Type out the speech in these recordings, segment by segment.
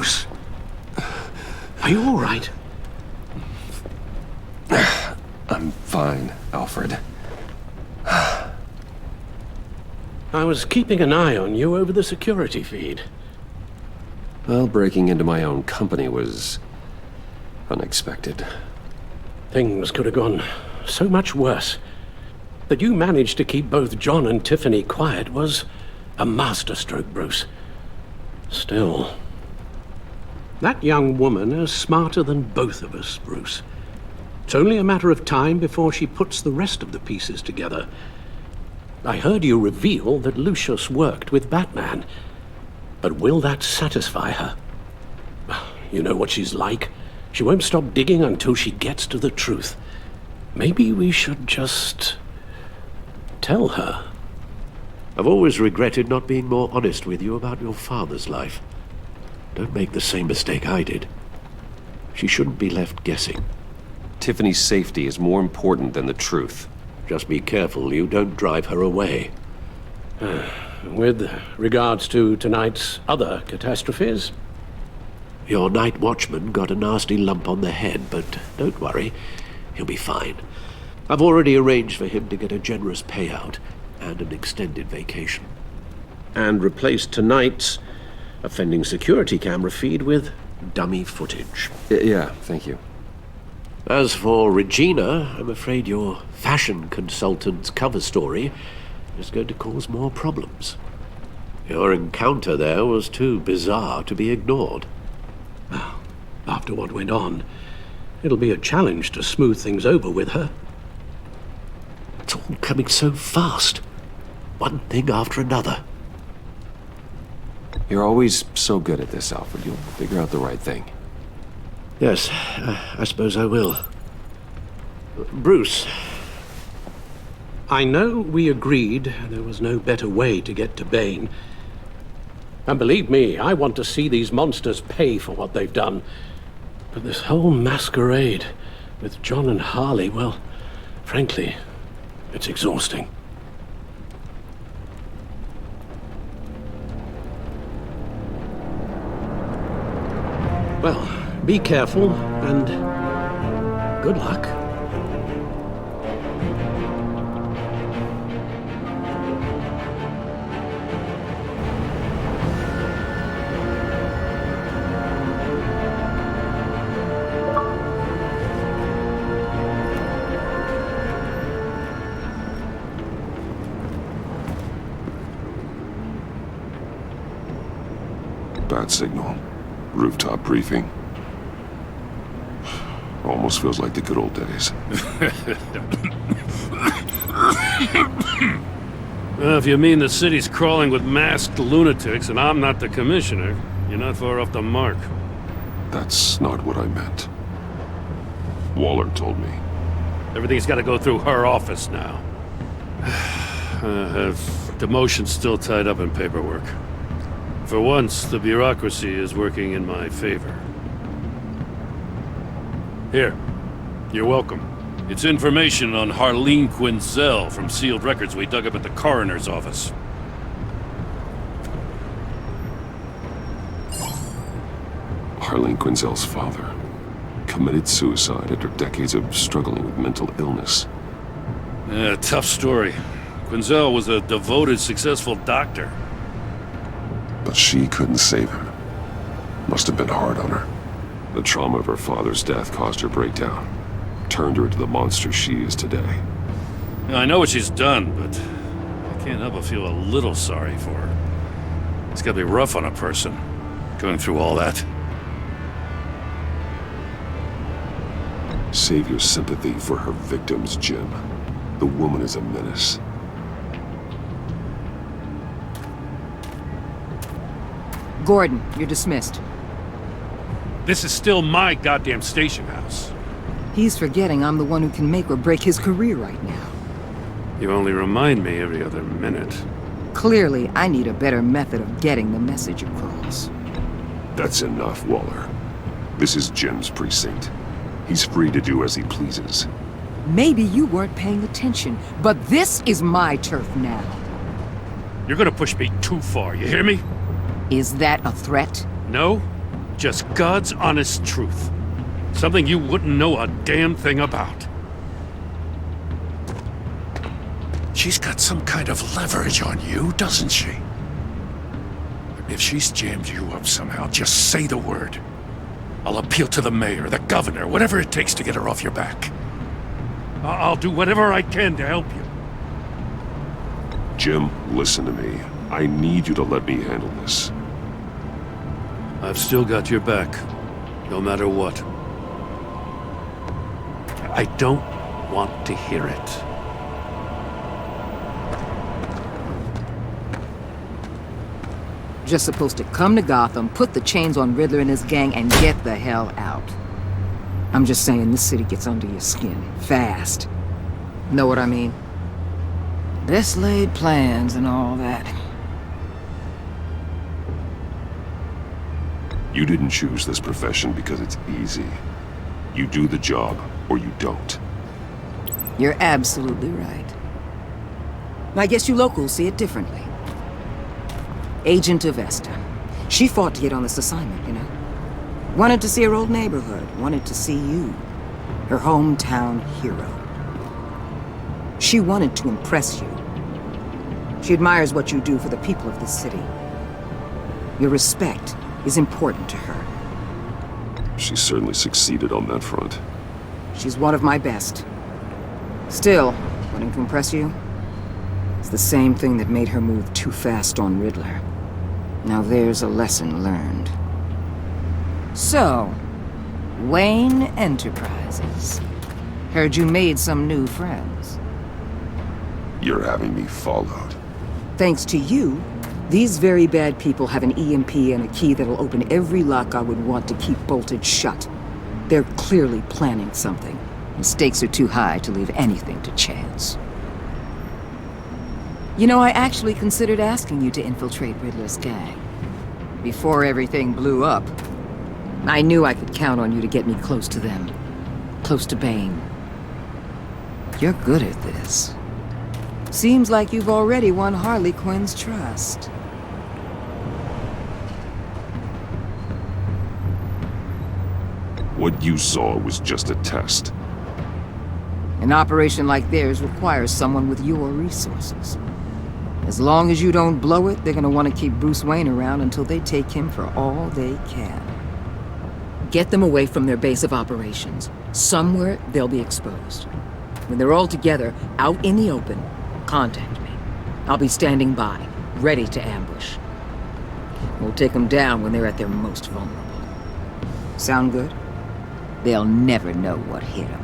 Bruce! Are you all right? I'm fine, Alfred. I was keeping an eye on you over the security feed. Well, breaking into my own company was unexpected. Things could have gone so much worse. That you managed to keep both John and Tiffany quiet was a masterstroke, Bruce. Still, that young woman is smarter than both of us, Bruce. It's only a matter of time before she puts the rest of the pieces together. I heard you reveal that Lucius worked with Batman. But will that satisfy her? You know what she's like. She won't stop digging until she gets to the truth. Maybe we should just tell her. I've always regretted not being more honest with you about your father's life. Don't make the same mistake I did. She shouldn't be left guessing. Tiffany's safety is more important than the truth. Just be careful you don't drive her away. With regards to tonight's other catastrophes? Your night watchman got a nasty lump on the head, but don't worry, he'll be fine. I've already arranged for him to get a generous payout and an extended vacation. And replaced tonight's offending security camera feed with dummy footage. Yeah, thank you. As for Regina, I'm afraid your fashion consultant's cover story is going to cause more problems. Your encounter there was too bizarre to be ignored. Well, after what went on, it'll be a challenge to smooth things over with her. It's all coming so fast. One thing after another. You're always so good at this, Alfred. You'll figure out the right thing. Yes, I suppose I will. Bruce. I know we agreed there was no better way to get to Bane. And believe me, I want to see these monsters pay for what they've done. But this whole masquerade with John and Harley, well, frankly, it's exhausting. Well, be careful and good luck. Bad signal. Rooftop briefing. Almost feels like the good old days. Well, if you mean the city's crawling with masked lunatics and I'm not the commissioner, you're not far off the mark. That's not what I meant. Waller told me. Everything's got to go through her office now. Have demotion still tied up in paperwork. For once, the bureaucracy is working in my favor. Here, you're welcome. It's information on Harleen Quinzel from sealed records we dug up at the coroner's office. Harleen Quinzel's father committed suicide after decades of struggling with mental illness. Yeah, tough story. Quinzel was a devoted, successful doctor. But she couldn't save him. Must have been hard on her. The trauma of her father's death caused her breakdown. Turned her into the monster she is today. Yeah, I know what she's done, but I can't help but feel a little sorry for her. It's gotta be rough on a person, going through all that. Save your sympathy for her victims, Jim. The woman is a menace. Gordon, you're dismissed. This is still my goddamn station house. He's forgetting I'm the one who can make or break his career right now. You only remind me every other minute. Clearly, I need a better method of getting the message across. That's enough, Waller. This is Jim's precinct. He's free to do as he pleases. Maybe you weren't paying attention, but this is my turf now. You're gonna push me too far, you hear me? Is that a threat? No, Just God's honest truth. Something you wouldn't know a damn thing about. She's got some kind of leverage on you, doesn't she? If she's jammed you up somehow, just say the word. I'll appeal to the mayor, the governor, whatever it takes to get her off your back. I'll do whatever I can to help you. Jim, listen to me. I need you to let me handle this. I've still got your back, no matter what. I don't want to hear it. Just supposed to come to Gotham, put the chains on Riddler and his gang, and get the hell out. I'm just saying, this city gets under your skin. Fast. Know what I mean? Best laid plans and all that. You didn't choose this profession because it's easy. You do the job, or you don't. You're absolutely right. I guess you locals see it differently. Agent Avesta. She fought to get on this assignment, you know? Wanted to see her old neighborhood. Wanted to see you. Her hometown hero. She wanted to impress you. She admires what you do for the people of this city. Your respect is important to her. She certainly succeeded on that front. She's one of my best. Still, wanting to impress you? It's the same thing that made her move too fast on Riddler. Now there's a lesson learned. So, Wayne Enterprises. Heard you made some new friends. You're having me followed. Thanks to you, these very bad people have an EMP and a key that'll open every lock I would want to keep bolted shut. They're clearly planning something. The stakes are too high to leave anything to chance. You know, I actually considered asking you to infiltrate Riddler's gang. Before everything blew up, I knew I could count on you to get me close to them. Close to Bane. You're good at this. Seems like you've already won Harley Quinn's trust. What you saw was just a test. An operation like theirs requires someone with your resources. As long as you don't blow it, they're gonna want to keep Bruce Wayne around until they take him for all they can. Get them away from their base of operations. Somewhere they'll be exposed. When they're all together, out in the open, contact me. I'll be standing by, ready to ambush. We'll take them down when they're at their most vulnerable. Sound good? They'll never know what hit them.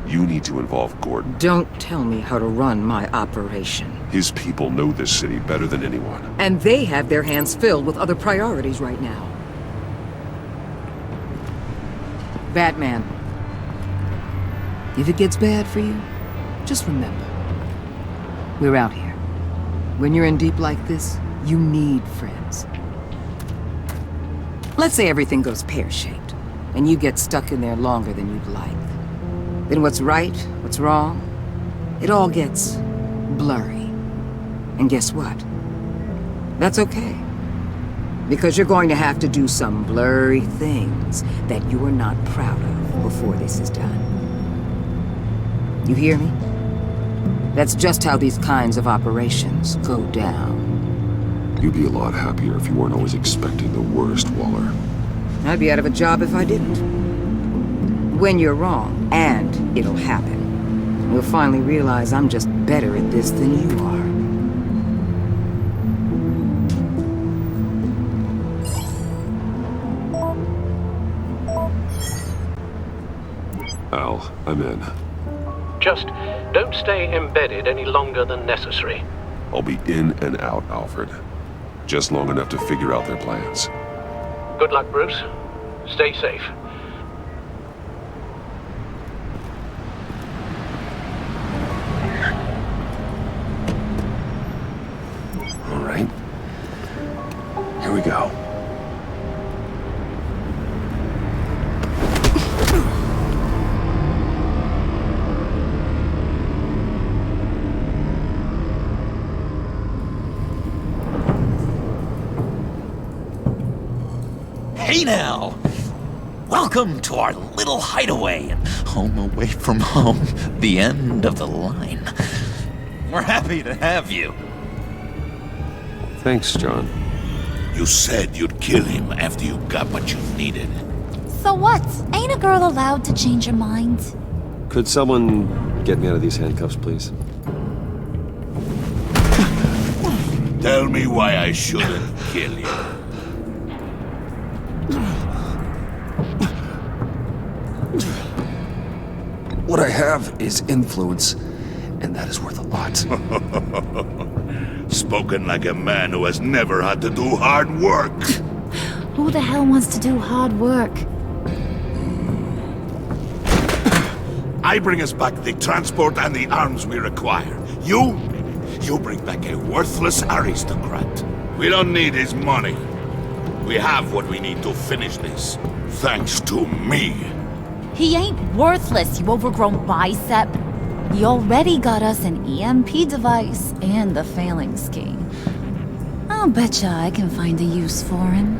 You need to involve Gordon. Don't tell me how to run my operation. His people know this city better than anyone. And they have their hands filled with other priorities right now. Batman. If it gets bad for you, just remember. We're out here. When you're in deep like this, you need friends. Let's say everything goes pear-shaped, and you get stuck in there longer than you'd like. Then what's right, what's wrong, it all gets blurry. And guess what? That's okay. Because you're going to have to do some blurry things that you are not proud of before this is done. You hear me? That's just how these kinds of operations go down. You'd be a lot happier if you weren't always expecting the worst, Waller. I'd be out of a job if I didn't. When you're wrong, and it'll happen, you'll finally realize I'm just better at this than you are. Al, I'm in. Just don't stay embedded any longer than necessary. I'll be in and out, Alfred. Just long enough to figure out their plans. Good luck, Bruce. Stay safe. All right. Here we go. Hey now! Welcome to our little hideaway and home away from home, the end of the line. We're happy to have you. Thanks, John. You said you'd kill him after you got what you needed. So what? Ain't a girl allowed to change her mind? Could someone get me out of these handcuffs, please? Tell me why I shouldn't kill you. What I have is influence, and that is worth a lot. Spoken like a man who has never had to do hard work. Who the hell wants to do hard work? I bring us back the transport and the arms we require. You bring back a worthless aristocrat. We don't need his money. We have what we need to finish this. Thanks to me. He ain't worthless, you overgrown bicep. He already got us an EMP device and the phalanx key. I'll betcha I can find a use for him.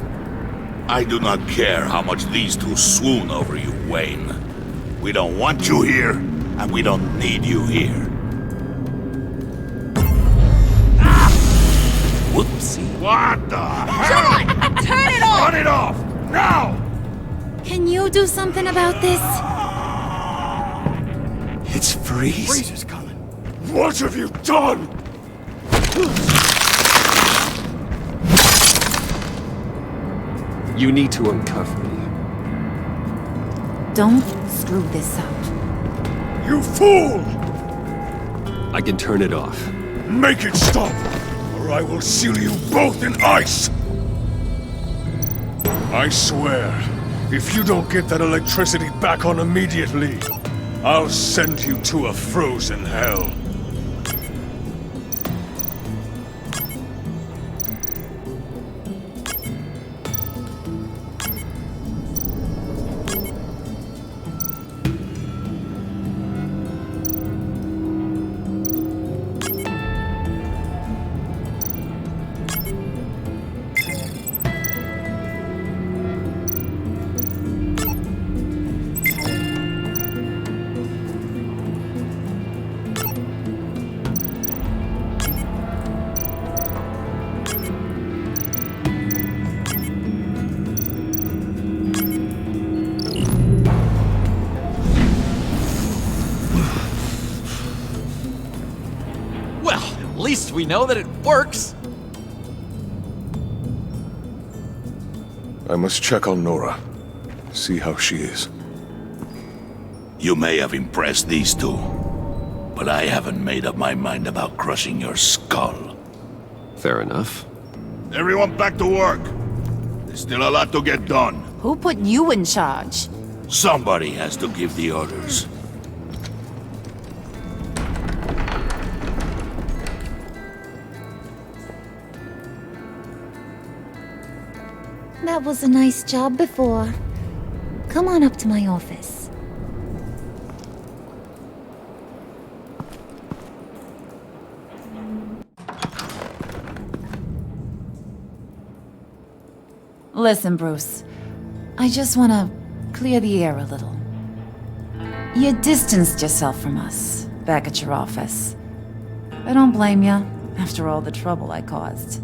I do not care how much these two swoon over you, Wayne. We don't want you here, and we don't need you here. Whoopsie. What the hell? John! Turn it off! Turn it off! Now! Can you do something about this? It's Freeze. Freeze is coming. What have you done? You need to uncuff me. Don't screw this up. You fool! I can turn it off. Make it stop, or I will seal you both in ice! I swear, if you don't get that electricity back on immediately, I'll send you to a frozen hell. At least we know that it works. I must check on Nora. See how she is. You may have impressed these two, but I haven't made up my mind about crushing your skull. Fair enough. Everyone back to work. There's still a lot to get done. Who put you in charge? Somebody has to give the orders. That was a nice job before. Come on up to my office. Listen, Bruce. I just want to clear the air a little. You distanced yourself from us back at your office. I don't blame you, after all the trouble I caused.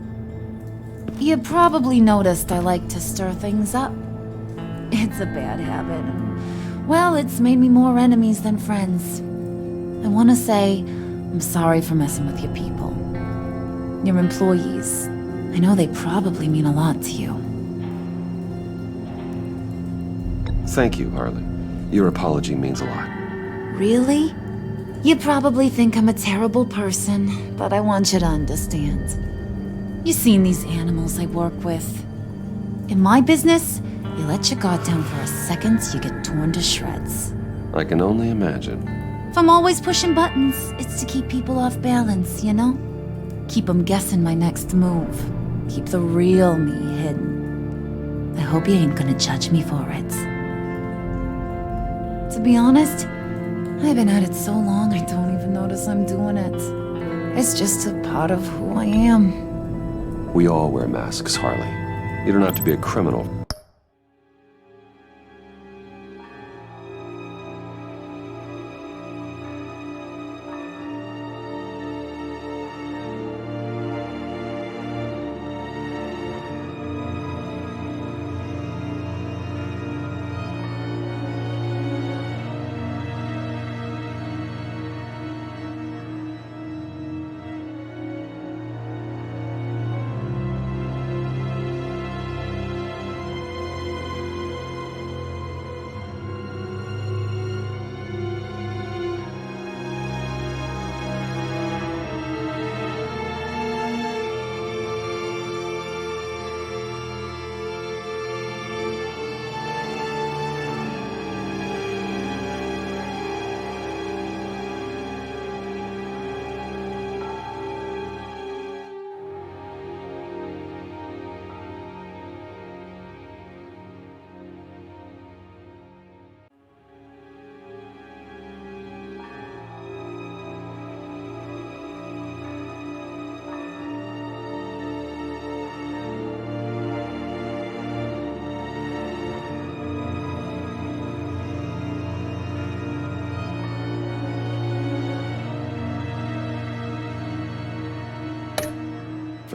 You probably noticed I like to stir things up. It's a bad habit, and, well, it's made me more enemies than friends. I want to say I'm sorry for messing with your people. Your employees. I know they probably mean a lot to you. Thank you, Harley. Your apology means a lot. Really? You probably think I'm a terrible person, but I want you to understand. You've seen these animals I work with. In my business, you let your guard down for a second, you get torn to shreds. I can only imagine. If I'm always pushing buttons, it's to keep people off balance, you know? Keep them guessing my next move. Keep the real me hidden. I hope you ain't gonna judge me for it. To be honest, I've been at it so long I don't even notice I'm doing it. It's just a part of who I am. We all wear masks, Harley. You don't have to be a criminal.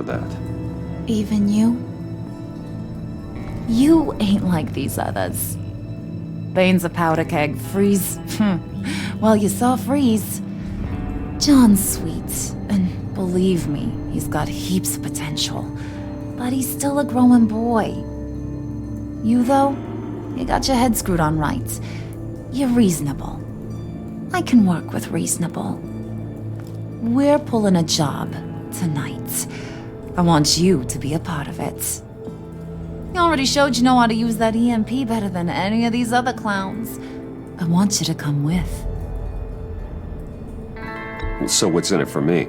for that. Even you? You ain't like these others. Bane's a powder keg. Freeze. Well, you saw Freeze. John's sweet, and believe me, he's got heaps of potential. But he's still a growing boy. You, though, you got your head screwed on right. You're reasonable. I can work with reasonable. We're pulling a job tonight. I want you to be a part of it. You already showed you know how to use that EMP better than any of these other clowns. I want you to come with. So what's in it for me?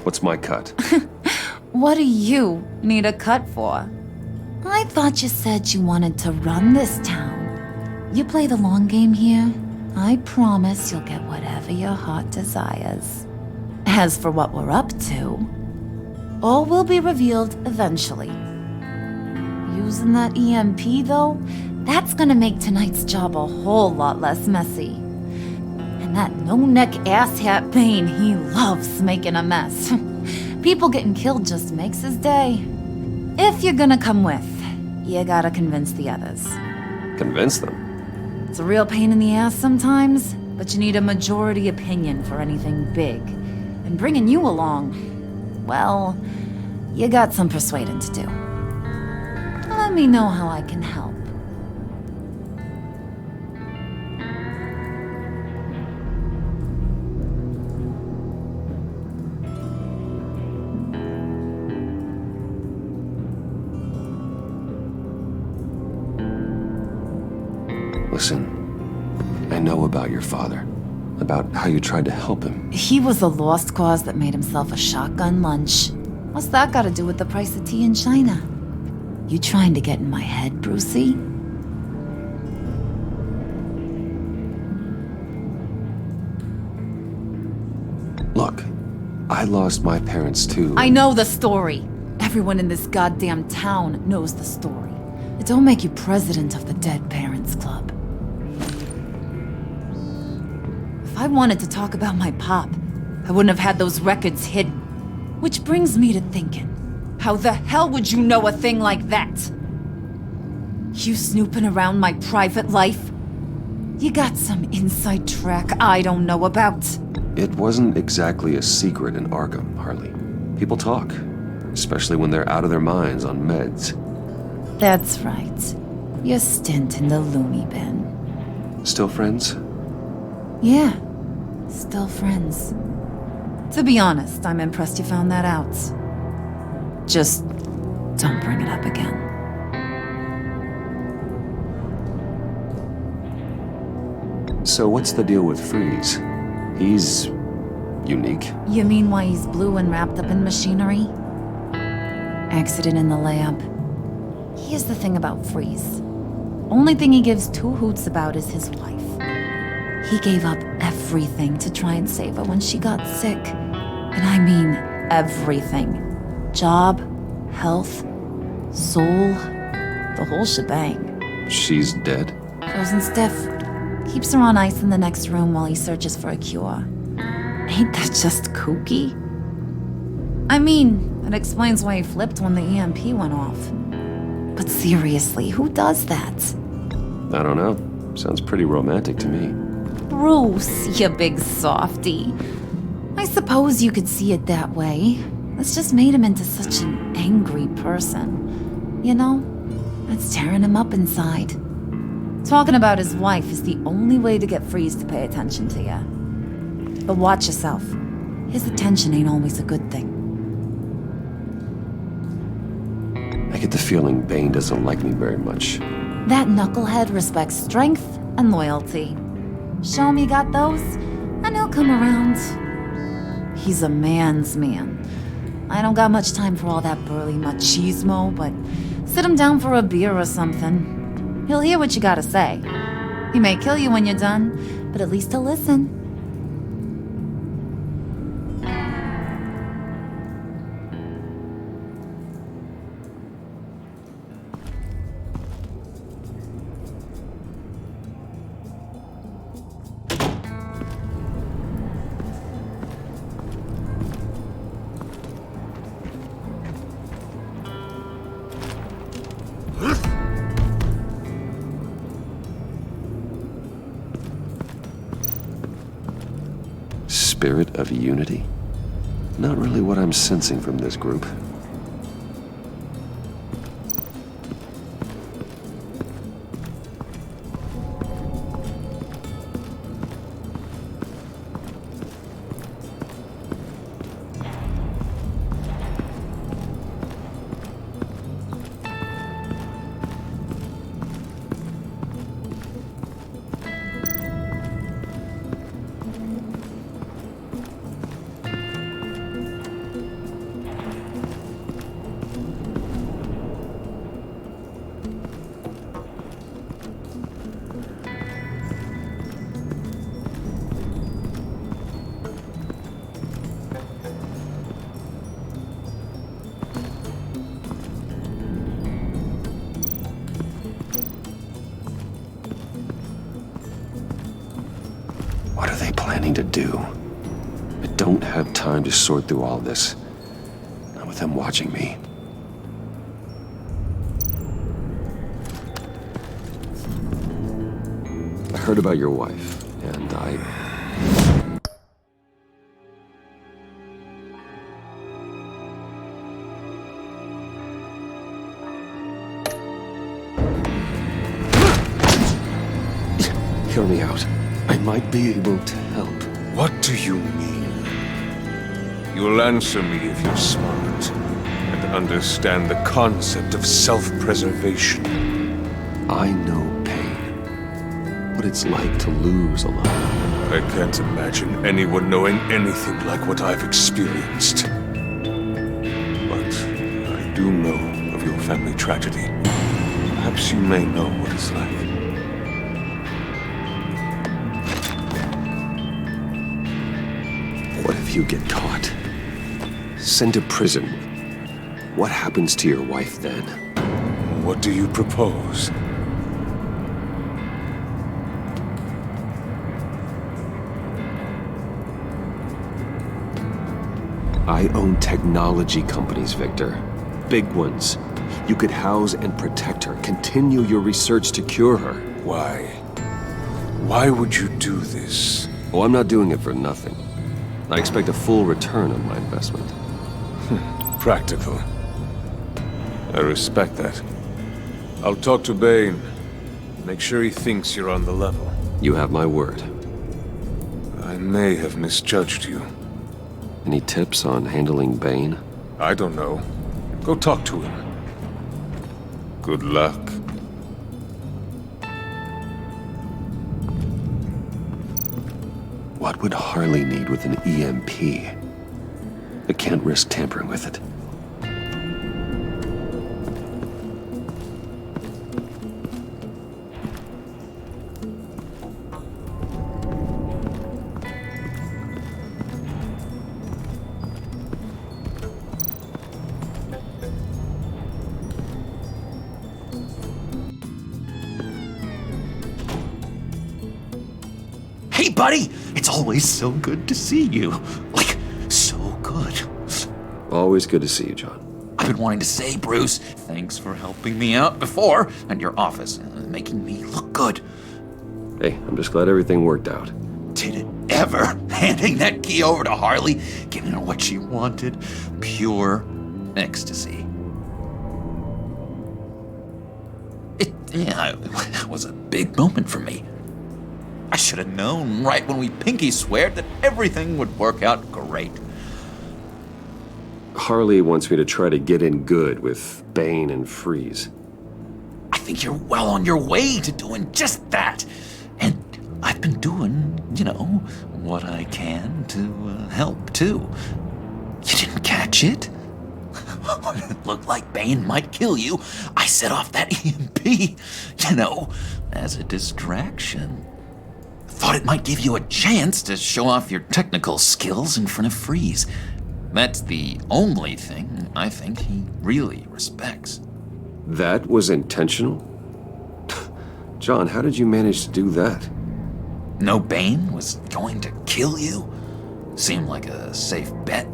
What's my cut? What do you need a cut for? I thought you said you wanted to run this town. You play the long game here, I promise you'll get whatever your heart desires. As for what we're up to, all will be revealed eventually. Using that EMP, though, that's gonna make tonight's job a whole lot less messy. And that no-neck asshat Bane, he loves making a mess. People getting killed just makes his day. If you're gonna come with, you gotta convince the others. Convince them? It's a real pain in the ass sometimes, but you need a majority opinion for anything big. And bringing you along, well, you got some persuading to do. Let me know how I can help. Listen, I know about your father. About how you tried to help him. He was a lost cause that made himself a shotgun lunch. What's that got to do with the price of tea in China? You trying to get in my head, Brucey? Look, I lost my parents too. I know the story. Everyone in this goddamn town knows the story. It don't make you president of the Dead Parents Club. If I wanted to talk about my pop, I wouldn't have had those records hidden. Which brings me to thinking, how the hell would you know a thing like that? You snooping around my private life? You got some inside track I don't know about. It wasn't exactly a secret in Arkham, Harley. People talk, especially when they're out of their minds on meds. That's right. Your stint in the loony bin. Still friends? Yeah, still friends. To be honest, I'm impressed you found that out. Just don't bring it up again. So what's the deal with Freeze? He's unique. You mean why he's blue and wrapped up in machinery? Accident in the lab. Here's the thing about Freeze. Only thing he gives two hoots about is his wife. He gave up everything to try and save her when she got sick. And I mean everything. Job, health, soul, the whole shebang. She's dead? Frozen stiff. Keeps her on ice in the next room while he searches for a cure. Ain't that just kooky? I mean, it explains why he flipped when the EMP went off. But seriously, who does that? I don't know. Sounds pretty romantic to me. Bruce, you big softy. I suppose you could see it that way. It's just made him into such an angry person. You know, it's tearing him up inside. Talking about his wife is the only way to get Freeze to pay attention to you. But watch yourself. His attention ain't always a good thing. I get the feeling Bane doesn't like me very much. That knucklehead respects strength and loyalty. Show him you got those, and he'll come around. He's a man's man. I don't got much time for all that burly machismo, but sit him down for a beer or something. He'll hear what you gotta say. He may kill you when you're done, but at least he'll listen. Spirit of unity? Not really what I'm sensing from this group. What are they planning to do? I don't have time to sort through all this. Not with them watching me. I heard about your wife, and hear me out. I might be able to help. What do you mean? You'll answer me if you're smart and understand the concept of self-preservation. I know pain. What it's like to lose a lot. I can't imagine anyone knowing anything like what I've experienced. But I do know of your family tragedy. Perhaps you may know what it's like. What if you get caught? Sent to prison. What happens to your wife then? What do you propose? I own technology companies, Victor. Big ones. You could house and protect her, continue your research to cure her. Why? Why would you do this? Oh, I'm not doing it for nothing. I expect a full return on my investment. Practical. I respect that. I'll talk to Bane. Make sure he thinks you're on the level. You have my word. I may have misjudged you. Any tips on handling Bane? I don't know. Go talk to him. Good luck. What would Harley need with an EMP? I can't risk tampering with it. Hey, buddy! It's always so good to see you. Like, so good. Always good to see you, John. I've been wanting to say, Bruce, thanks for helping me out before at your office, making me look good. Hey, I'm just glad everything worked out. Did it ever? Handing that key over to Harley, giving her what she wanted. Pure ecstasy. It was a big moment for me. I should have known right when we pinky sweared that everything would work out great. Harley wants me to try to get in good with Bane and Freeze. I think you're well on your way to doing just that. And I've been doing, what I can to help, too. You didn't catch it? When it looked like Bane might kill you, I set off that EMP, as a distraction. Thought it might give you a chance to show off your technical skills in front of Freeze. That's the only thing I think he really respects. That was intentional? John, how did you manage to do that? No Bane was going to kill you? Seemed like a safe bet.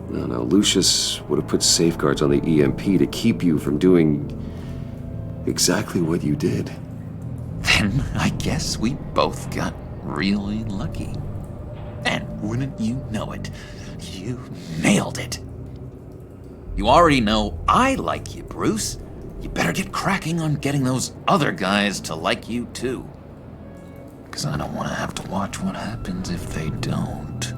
No, Lucius would have put safeguards on the EMP to keep you from doing exactly what you did. Then I guess we both got really lucky. And wouldn't you know it, you nailed it. You already know I like you, Bruce. You better get cracking on getting those other guys to like you too. Because I don't want to have to watch what happens if they don't.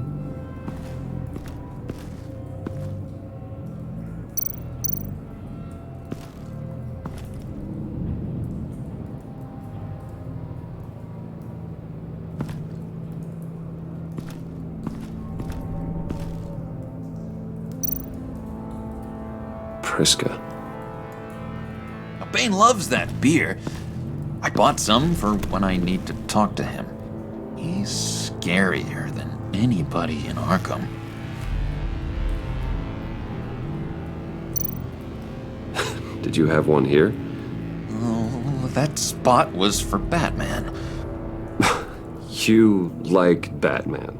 Priska. Bane loves that beer. I bought some for when I need to talk to him. He's scarier than anybody in Arkham. Did you have one here? Oh, that spot was for Batman. You like Batman.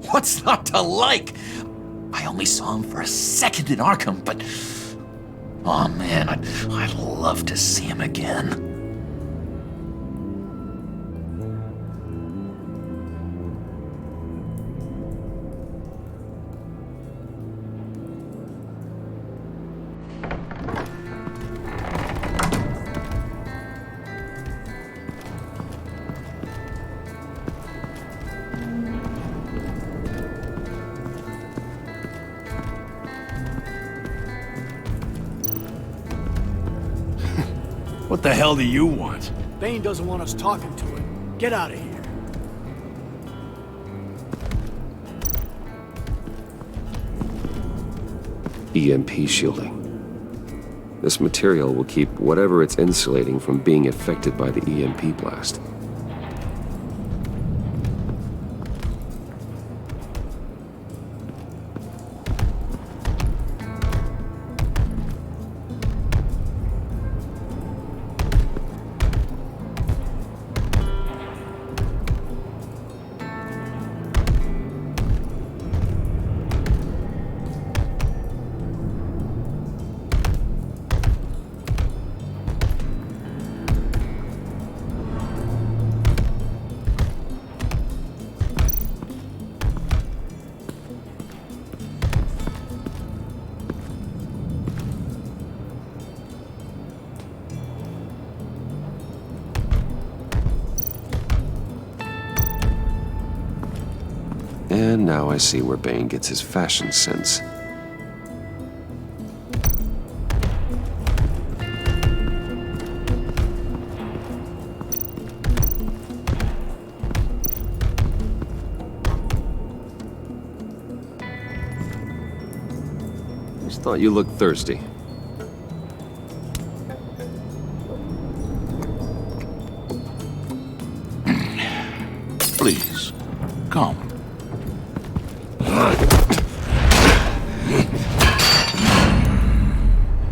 What's not to like? I only saw him for a second in Arkham, but... oh man, I'd love to see him again. What the hell do you want? Bane doesn't want us talking to him. Get out of here. EMP shielding. This material will keep whatever it's insulating from being affected by the EMP blast. And now I see where Bane gets his fashion sense. Just thought you looked thirsty. Please, come.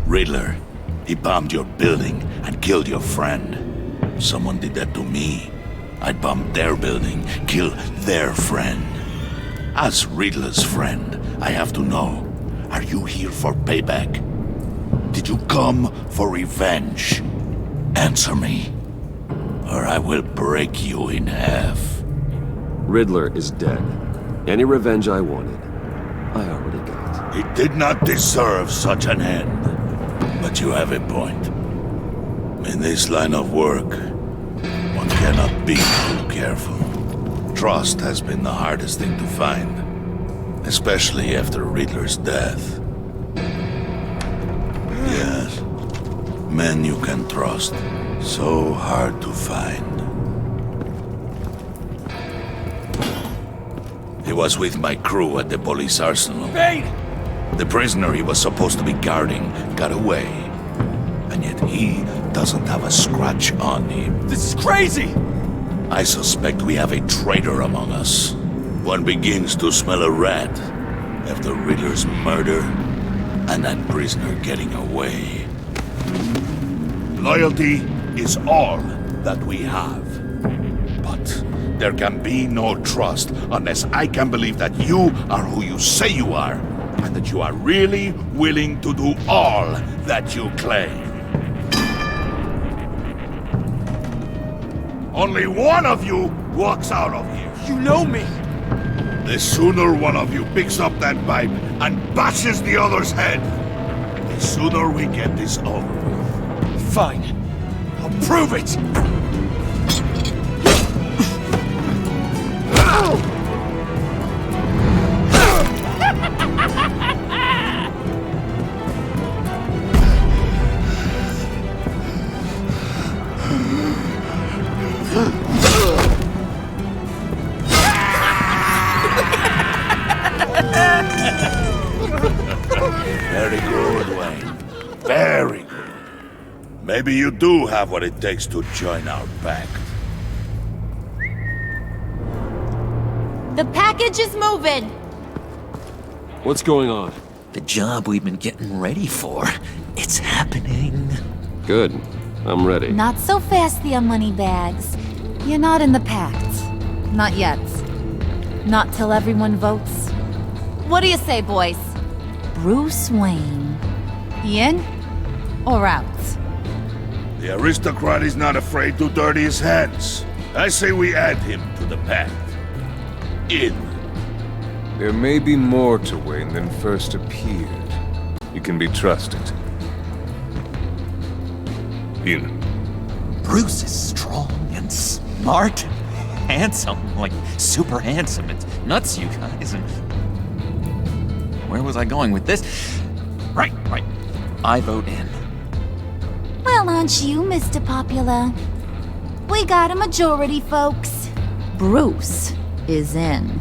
Riddler, he bombed your building and killed your friend. Someone did that to me. I'd bomb their building, kill their friend. As Riddler's friend, I have to know, are you here for payback? Did you come for revenge? Answer me, or I will break you in half. Riddler is dead. Any revenge I wanted, I already got. He did not deserve such an end. But you have a point. In this line of work, one cannot be too careful. Trust has been the hardest thing to find, especially after Riddler's death. Yes, men you can trust, so hard to find. He was with my crew at the police arsenal. Bane! The prisoner he was supposed to be guarding got away. And yet he doesn't have a scratch on him. This is crazy! I suspect we have a traitor among us. One begins to smell a rat after Riddler's murder and that prisoner getting away. Loyalty is all that we have. But there can be no trust unless I can believe that you are who you say you are, and that you are really willing to do all that you claim. only one of you walks out of here. You know me! The sooner one of you picks up that pipe and bashes the other's head, the sooner we get this over with. Fine. I'll prove it! Very good, Wayne. Very good. Maybe you do have what it takes to join our pact. The package is moving! What's going on? The job we've been getting ready for. It's happening. Good. I'm ready. Not so fast, the Moneybags. You're not in the pact. Not yet. Not till everyone votes. What do you say, boys? Bruce Wayne. In or out? The aristocrat is not afraid to dirty his hands. I say we add him to the pact. In. There may be more to Wayne than first appeared. You can be trusted. In. Bruce is strong and smart, handsome, like super handsome. It's nuts, you guys. And where was I going with this? Right. I vote in. Well, aren't you, Mr. Popular? We got a majority, folks. Bruce is in.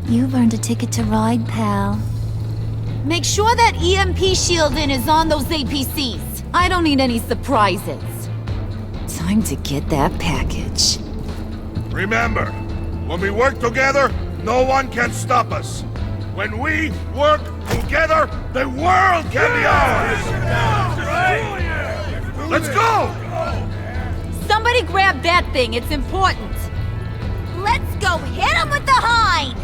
You've earned a ticket to ride, pal. Make sure that EMP shielding is on those APCs. I don't need any surprises. Time to get that package. Remember, when we work together, no one can stop us. When we work together, the world can be ours! Let's go! Somebody grab that thing, it's important. Let's go hit him with the hind!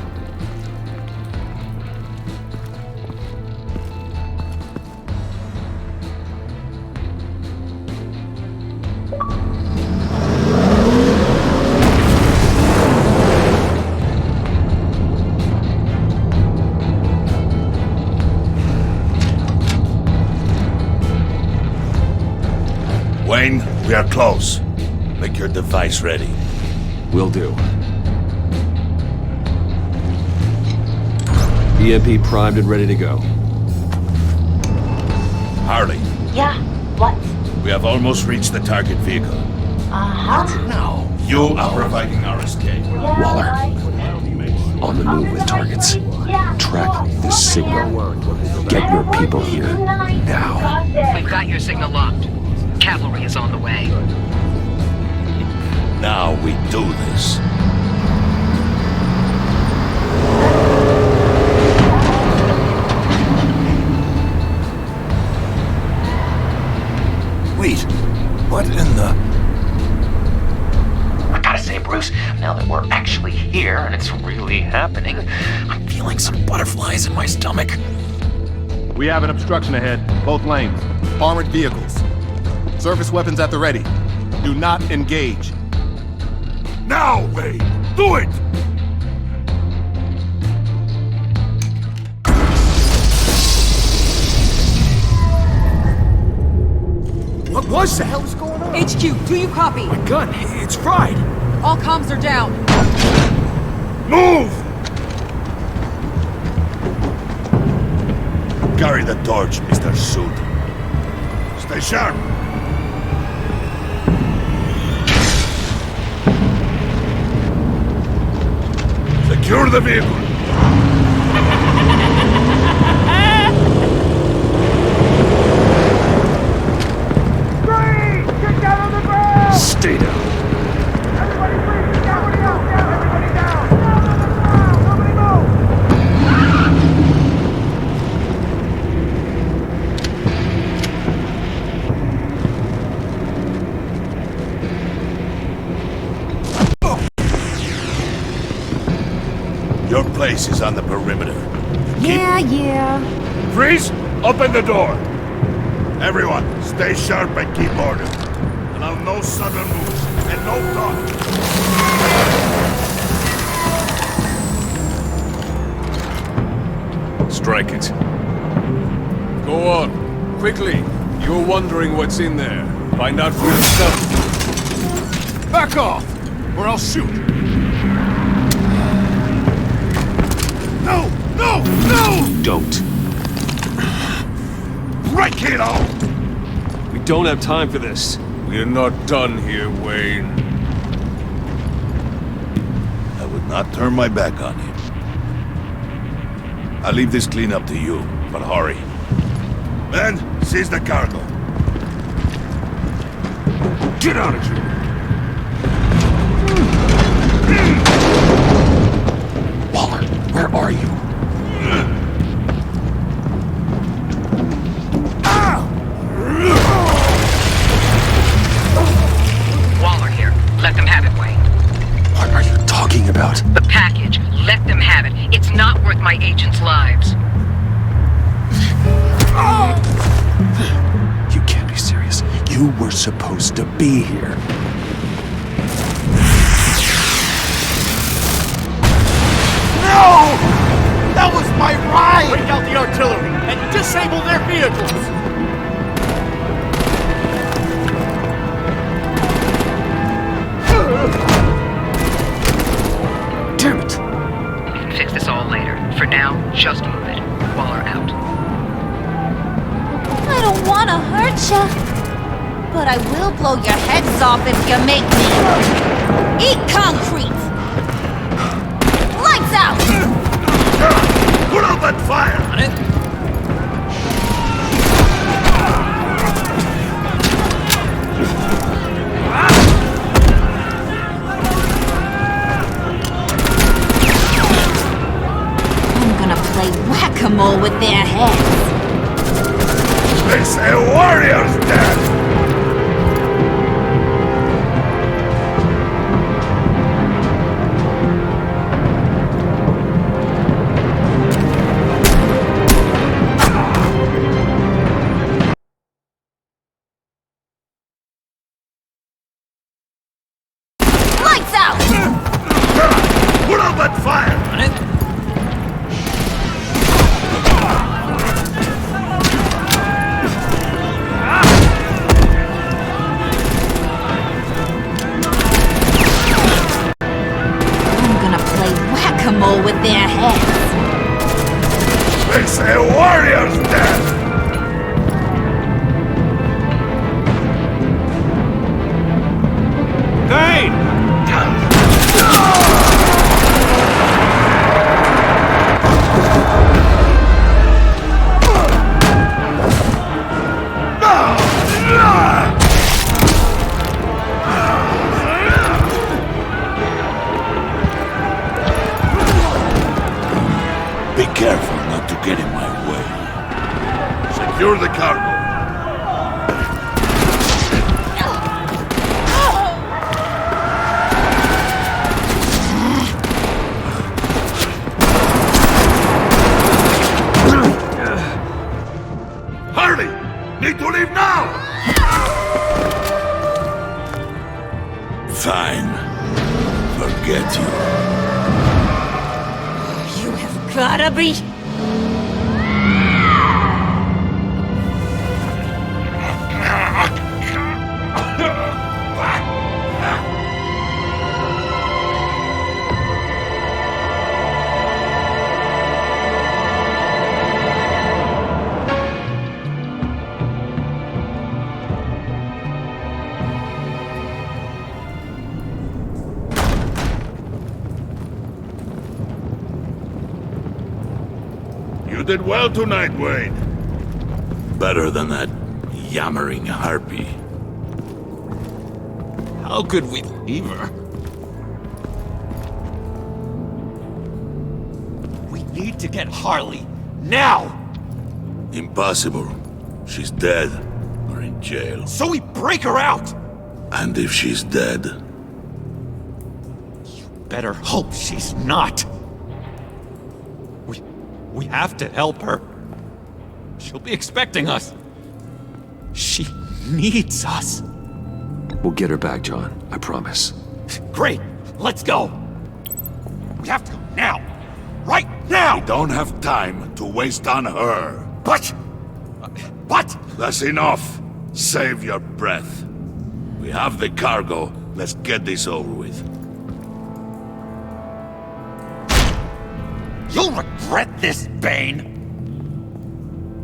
Wayne, we are close. Make your device ready. Will do. EMP primed and ready to go. Harley, Yeah, what? we have almost reached the target vehicle. Uh-huh. Now, you are providing our escape. Waller. On the move with targets. Track this signal. Get your people here now. We've got your signal locked. Cavalry is on the way. Now we do this. Wait, what in the... I gotta say, Bruce, now that we're actually here and it's really happening, I'm feeling some butterflies in my stomach. We have an obstruction ahead, both lanes. Armored vehicles. Surface weapons at the ready. Do not engage. Now, Wayne! Do it! What was that? What was going on? HQ, do you copy? My gun, it's fried! All comms are down. Move! Carry the torch, Mr. Suit. Stay sharp! Secure the vehicle! Stay down. Your place is on the perimeter. Yeah. Freeze! Open the door! Everyone, stay sharp and keep order. Allow no sudden moves. and no talk. Strike it. Go on. Quickly. You're wondering what's in there. Find out for yourself. Back off, or I'll shoot. No! No! No! Don't. Break it all! We don't have time for this. We're not done here, Wayne. I would not turn my back on him. I'll leave this cleanup to you, but hurry. Men, seize the cargo. Get out of here! Waller, where are you? Waller here. Let them have it, Wayne. What are you talking about? The package. Let them have it. It's not worth my agents' lives. You can't be serious. You were supposed to be here. No! That was my ride! Break out the artillery and disable their vehicles! Damn it! We can fix this all later. For now, just move it. Waller out. I don't want to hurt ya, but I will blow your heads off if you make me. Eat concrete! Lights out! Put out that fire! On it. I'm gonna play whack-a-mole with their heads. It's a warrior's death! Lights out! Put out that fire! On it. I'm gonna play whack-a-mole with their heads. It's a warrior's death! Dane! Be careful not to get in my way. Secure the cargo. Hurry! Need to leave now! Fine. Forget you. You have gotta be... You did well tonight, Wayne. Better than that yammering harpy. How could we leave her? We need to get Harley. Now! Impossible. She's dead. Or in jail. So we break her out! And if she's dead... Better hope she's not. We have to help her. She'll be expecting us. She needs us. We'll get her back, John. I promise. Great! Let's go! We have to go now! Right now! We don't have time to waste on her. What? What? That's enough. Save your breath. We have the cargo. Let's get this over with. You'll regret this, Bane!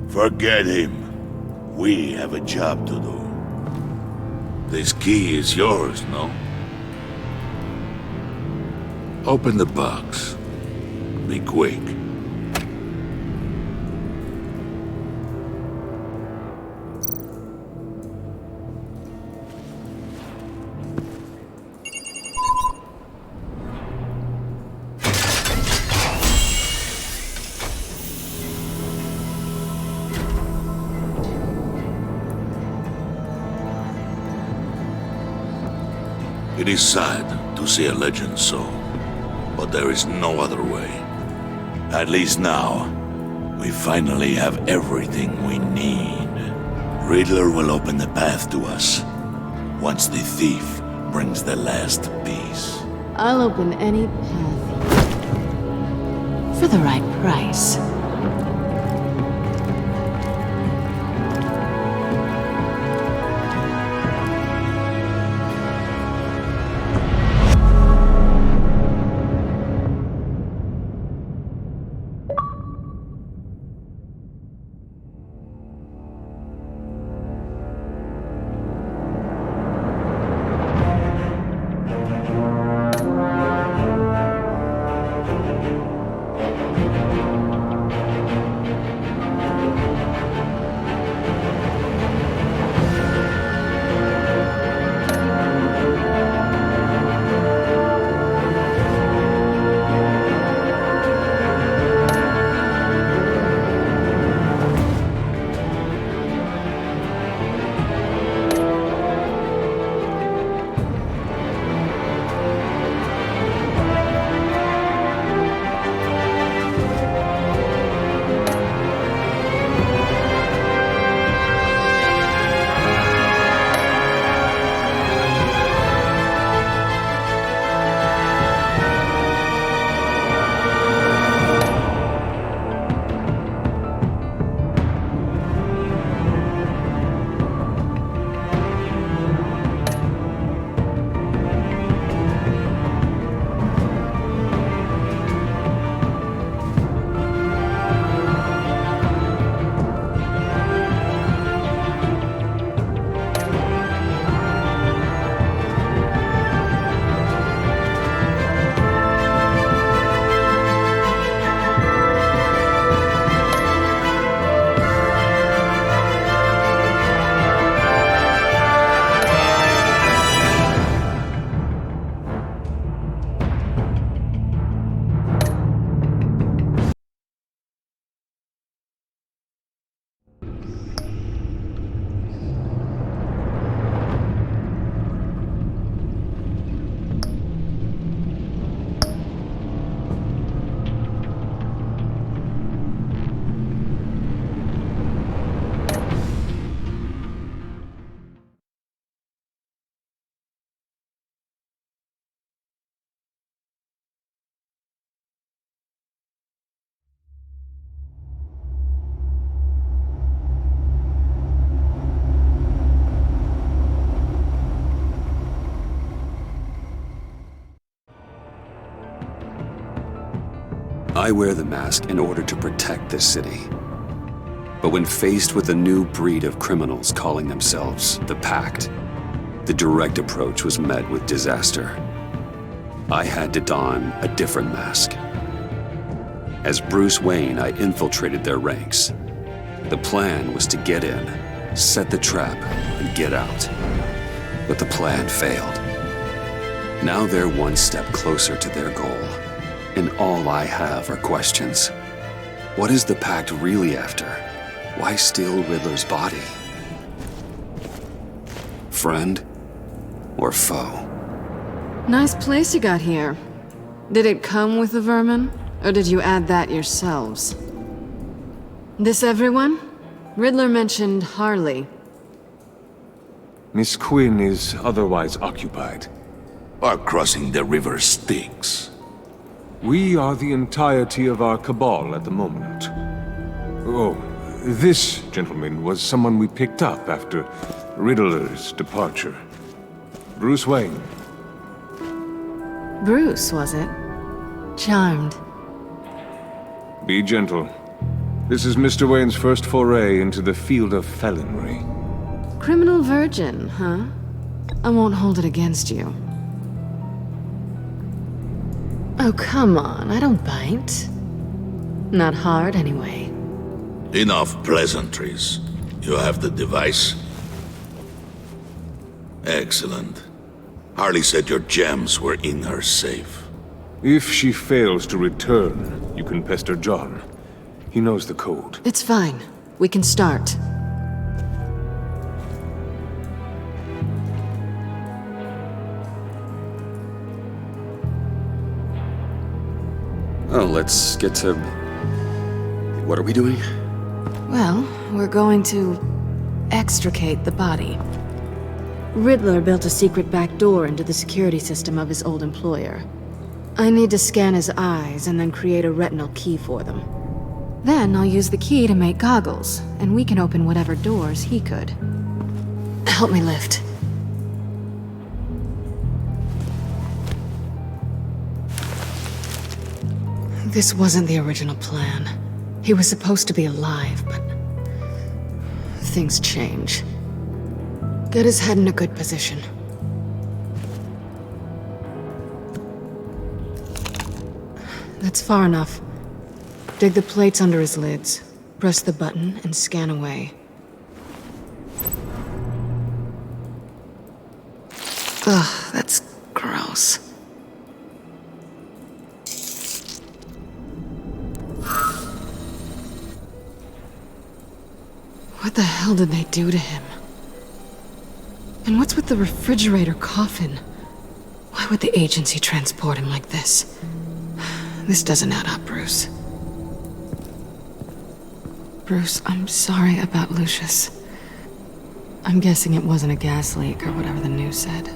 Forget him. We have a job to do. This key is yours, no? Open the box. Be quick. It is sad to see a legend so, but there is no other way. At least now, we finally have everything we need. Riddler will open the path to us, once the thief brings the last piece. I'll open any path. For the right price. I wear the mask in order to protect this city. But when faced with a new breed of criminals calling themselves the Pact, the direct approach was met with disaster. I had to don a different mask. As Bruce Wayne, I infiltrated their ranks. The plan was to get in, set the trap, and get out. But the plan failed. Now they're one step closer to their goal. And all I have are questions. What is the Pact really after? Why steal Riddler's body? Friend or foe? Nice place you got here. Did it come with the vermin? Or did you add that yourselves? This everyone? Riddler mentioned Harley. Miss Quinn is otherwise occupied. Or crossing the river Styx. We are the entirety of our cabal at the moment. Oh, this gentleman was someone we picked up after Riddler's departure. Bruce Wayne. Bruce, was it? Charmed. Be gentle. This is Mr. Wayne's first foray into the field of felonry. Criminal virgin, huh? I won't hold it against you. Oh, come on, I don't bite. Not hard, anyway. Enough pleasantries. You have the device? Excellent. Harley said your gems were in her safe. If she fails to return, you can pester John. He knows the code. It's fine. We can start. Oh, let's get to... What are we doing? Well, we're going to extricate the body. Riddler built a secret back door into the security system of his old employer. I need to scan his eyes and then create a retinal key for them. Then I'll use the key to make goggles, and we can open whatever doors he could. Help me lift. This wasn't the original plan. He was supposed to be alive, but things change. Get his head in a good position. That's far enough. Dig the plates under his lids, press the button, and scan away. Ugh, that's gross. What the hell did they do to him? And what's with the refrigerator coffin? Why would the agency transport him like this? This doesn't add up, Bruce. Bruce, I'm sorry about Lucius. I'm guessing it wasn't a gas leak or whatever the news said.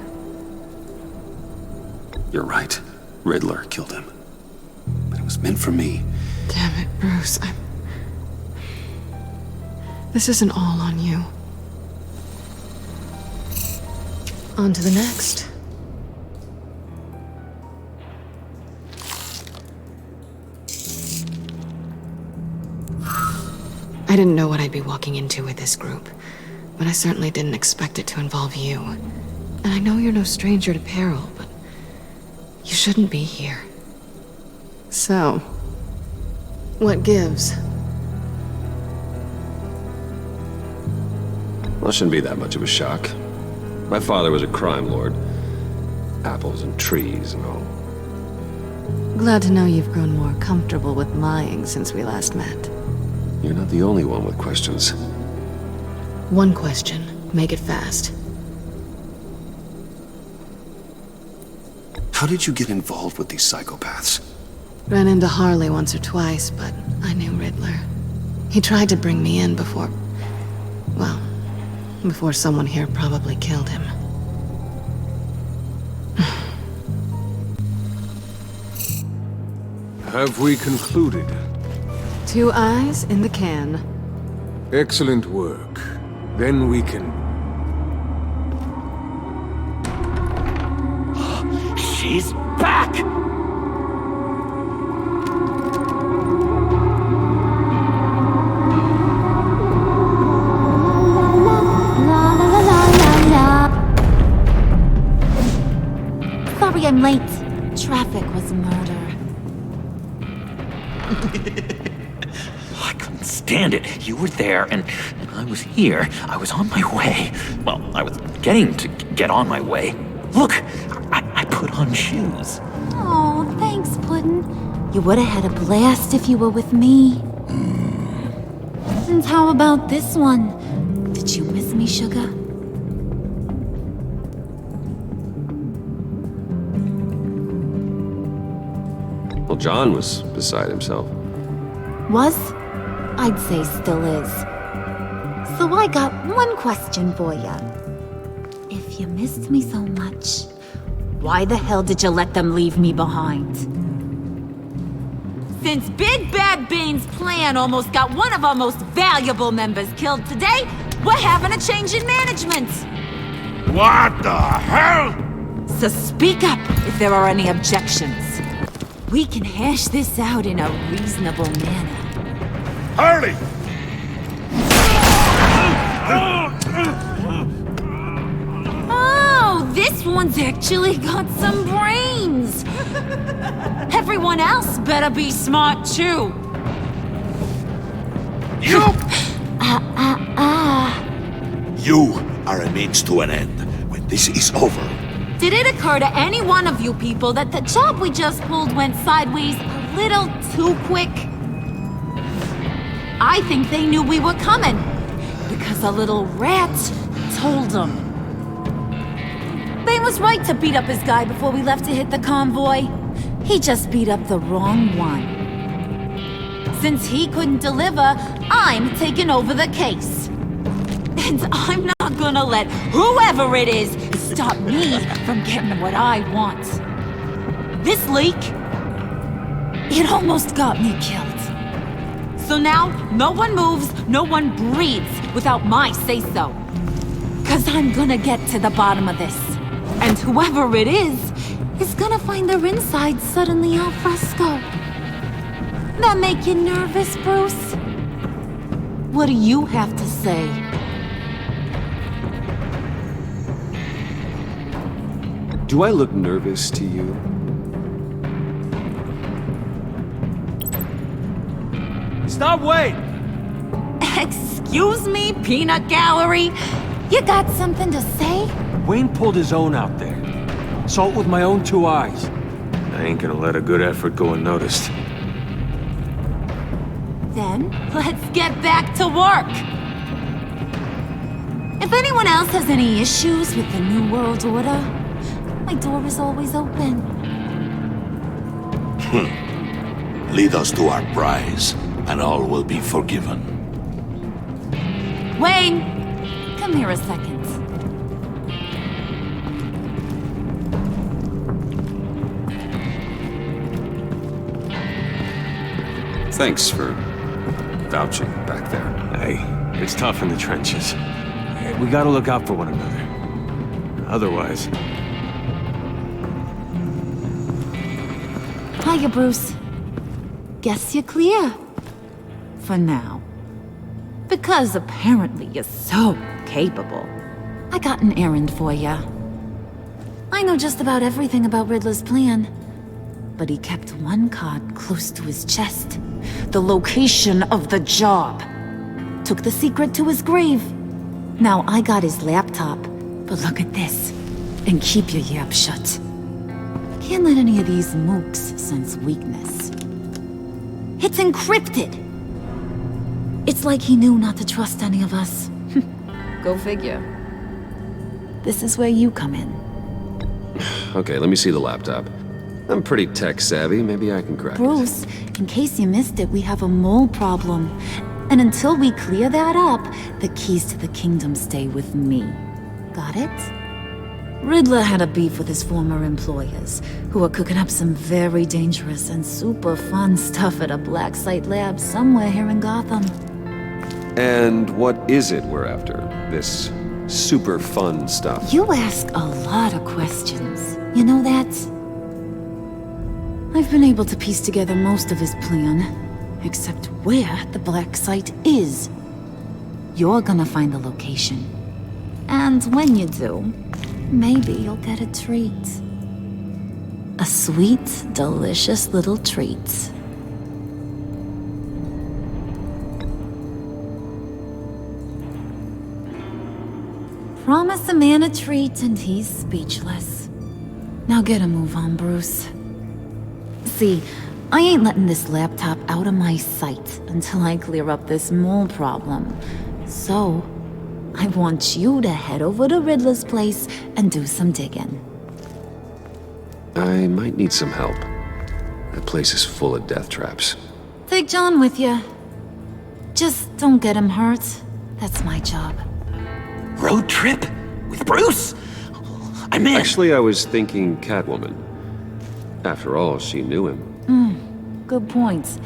You're right. Riddler killed him. But it was meant for me. Damn it, Bruce. This isn't all on you. On to the next. I didn't know what I'd be walking into with this group, but I certainly didn't expect it to involve you. And I know you're no stranger to peril, but you shouldn't be here. So, what gives? Well, it shouldn't be that much of a shock. My father was a crime lord. Apples and trees and all. Glad to know you've grown more comfortable with lying since we last met. You're not the only one with questions. One question. Make it fast. How did you get involved with these psychopaths? Ran into Harley once or twice, but I knew Riddler. He tried to bring me in before... well, before someone here probably killed him. Have we concluded? 2 eyes in the can. Excellent work. Then we can... She's back! Sorry I'm late. Traffic was murder. I couldn't stand it. You were there, and I was here. I was on my way. Well, I was getting to get on my way. Look, I put on shoes. Oh, thanks, Puddin'. You would have had a blast if you were with me. And how about this one? Did you miss me, sugar? Well, John was beside himself. Was? I'd say still is. So I got one question for ya. If you missed me so much, why the hell did you let them leave me behind? Since Big Bad Bane's plan almost got one of our most valuable members killed today, we're having a change in management. What the hell? So speak up if there are any objections. We can hash this out in a reasonable manner. Hurley! Oh, this one's actually got some brains. Everyone else better be smart too. You! You are a means to an end. When this is over, Did it occur to any one of you people that the job we just pulled went sideways a little too quick? I think they knew we were coming, because a little rat told them. Bane was right to beat up his guy before we left to hit the convoy. He just beat up the wrong one. Since he couldn't deliver, I'm taking over the case. And I'm not gonna let whoever it is stop me from getting what I want. This leak, it almost got me killed. So now, no one moves, no one breathes without my say-so. 'Cause I'm gonna get to the bottom of this. And whoever it is gonna find their insides suddenly al fresco. That make you nervous, Bruce? What do you have to say? Do I look nervous to you? Stop, wait! Excuse me, peanut gallery? You got something to say? Wayne pulled his own out there. Saw it with my own two eyes. I ain't gonna let a good effort go unnoticed. Then, let's get back to work. If anyone else has any issues with the New World Order, my door is always open. Lead us to our prize, and all will be forgiven. Wayne, come here a second. Thanks for vouching back there. Hey, it's tough in the trenches. We gotta look out for one another. Otherwise... Hiya, Bruce. Guess you're clear. For now. Because apparently you're so capable. I got an errand for ya. I know just about everything about Riddler's plan. But he kept one card close to his chest. The location of the job. Took the secret to his grave. Now I got his laptop. But look at this. And keep your yap shut. Can't let any of these mooks sense weakness. It's encrypted! It's like he knew not to trust any of us. Go figure. This is where you come in. Okay, let me see the laptop. I'm pretty tech savvy, maybe I can crack it. Bruce, in case you missed it, we have a mole problem. And until we clear that up, the keys to the kingdom stay with me. Got it? Riddler had a beef with his former employers, who are cooking up some very dangerous and super fun stuff at a black site lab somewhere here in Gotham. And what is it we're after? This super fun stuff? You ask a lot of questions. You know that? I've been able to piece together most of his plan, except where the black site is. You're gonna find the location. And when you do, maybe you'll get a treat. A sweet, delicious little treat. Promise a man a treat and he's speechless. Now get a move on, Bruce. See, I ain't letting this laptop out of my sight until I clear up this mole problem. So, I want you to head over to Riddler's place and do some digging. I might need some help. That place is full of death traps. Take John with you. Just don't get him hurt. That's my job. Road trip? With Bruce? I'm in. Actually, I was thinking Catwoman. After all, she knew him. Good points.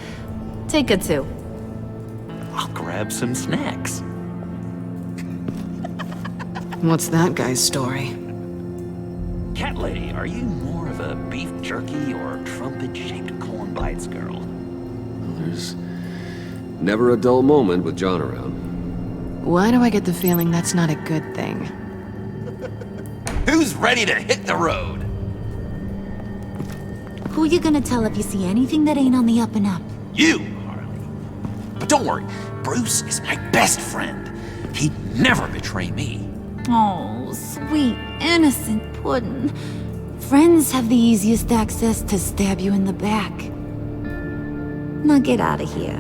Take it too. I'll grab some snacks. What's that guy's story? Cat lady, are you more of a beef jerky or trumpet-shaped corn bites girl? Well, there's never a dull moment with John around. Why do I get the feeling that's not a good thing? Who's ready to hit the road? Who you gonna tell if you see anything that ain't on the up and up? You, Harley. But don't worry, Bruce is my best friend. He'd never betray me. Oh, sweet, innocent puddin'. Friends have the easiest access to stab you in the back. Now get out of here.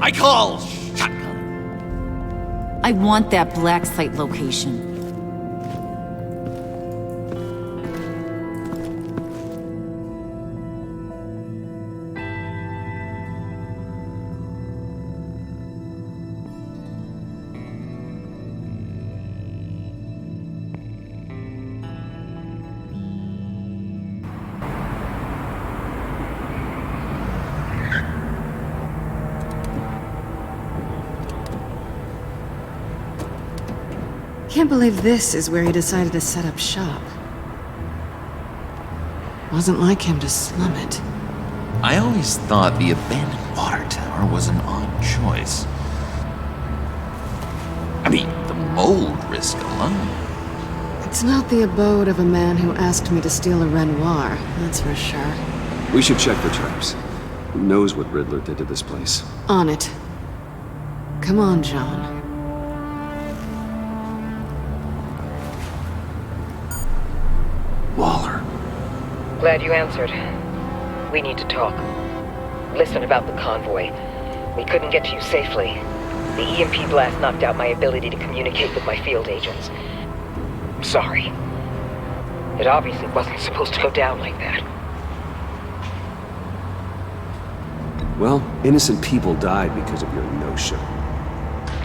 I call shotgun. I want that black site location. Can't believe this is where he decided to set up shop. Wasn't like him to slum it. I always thought the abandoned water tower was an odd choice. I mean, the mold risk alone. It's not the abode of a man who asked me to steal a Renoir, that's for sure. We should check the traps. Who knows what Riddler did to this place? On it. Come on, John. Waller. Glad you answered. We need to talk. Listen about the convoy. We couldn't get to you safely. The EMP blast knocked out my ability to communicate with my field agents. I'm sorry. It obviously wasn't supposed to go down like that. Well, innocent people died because of your no-show.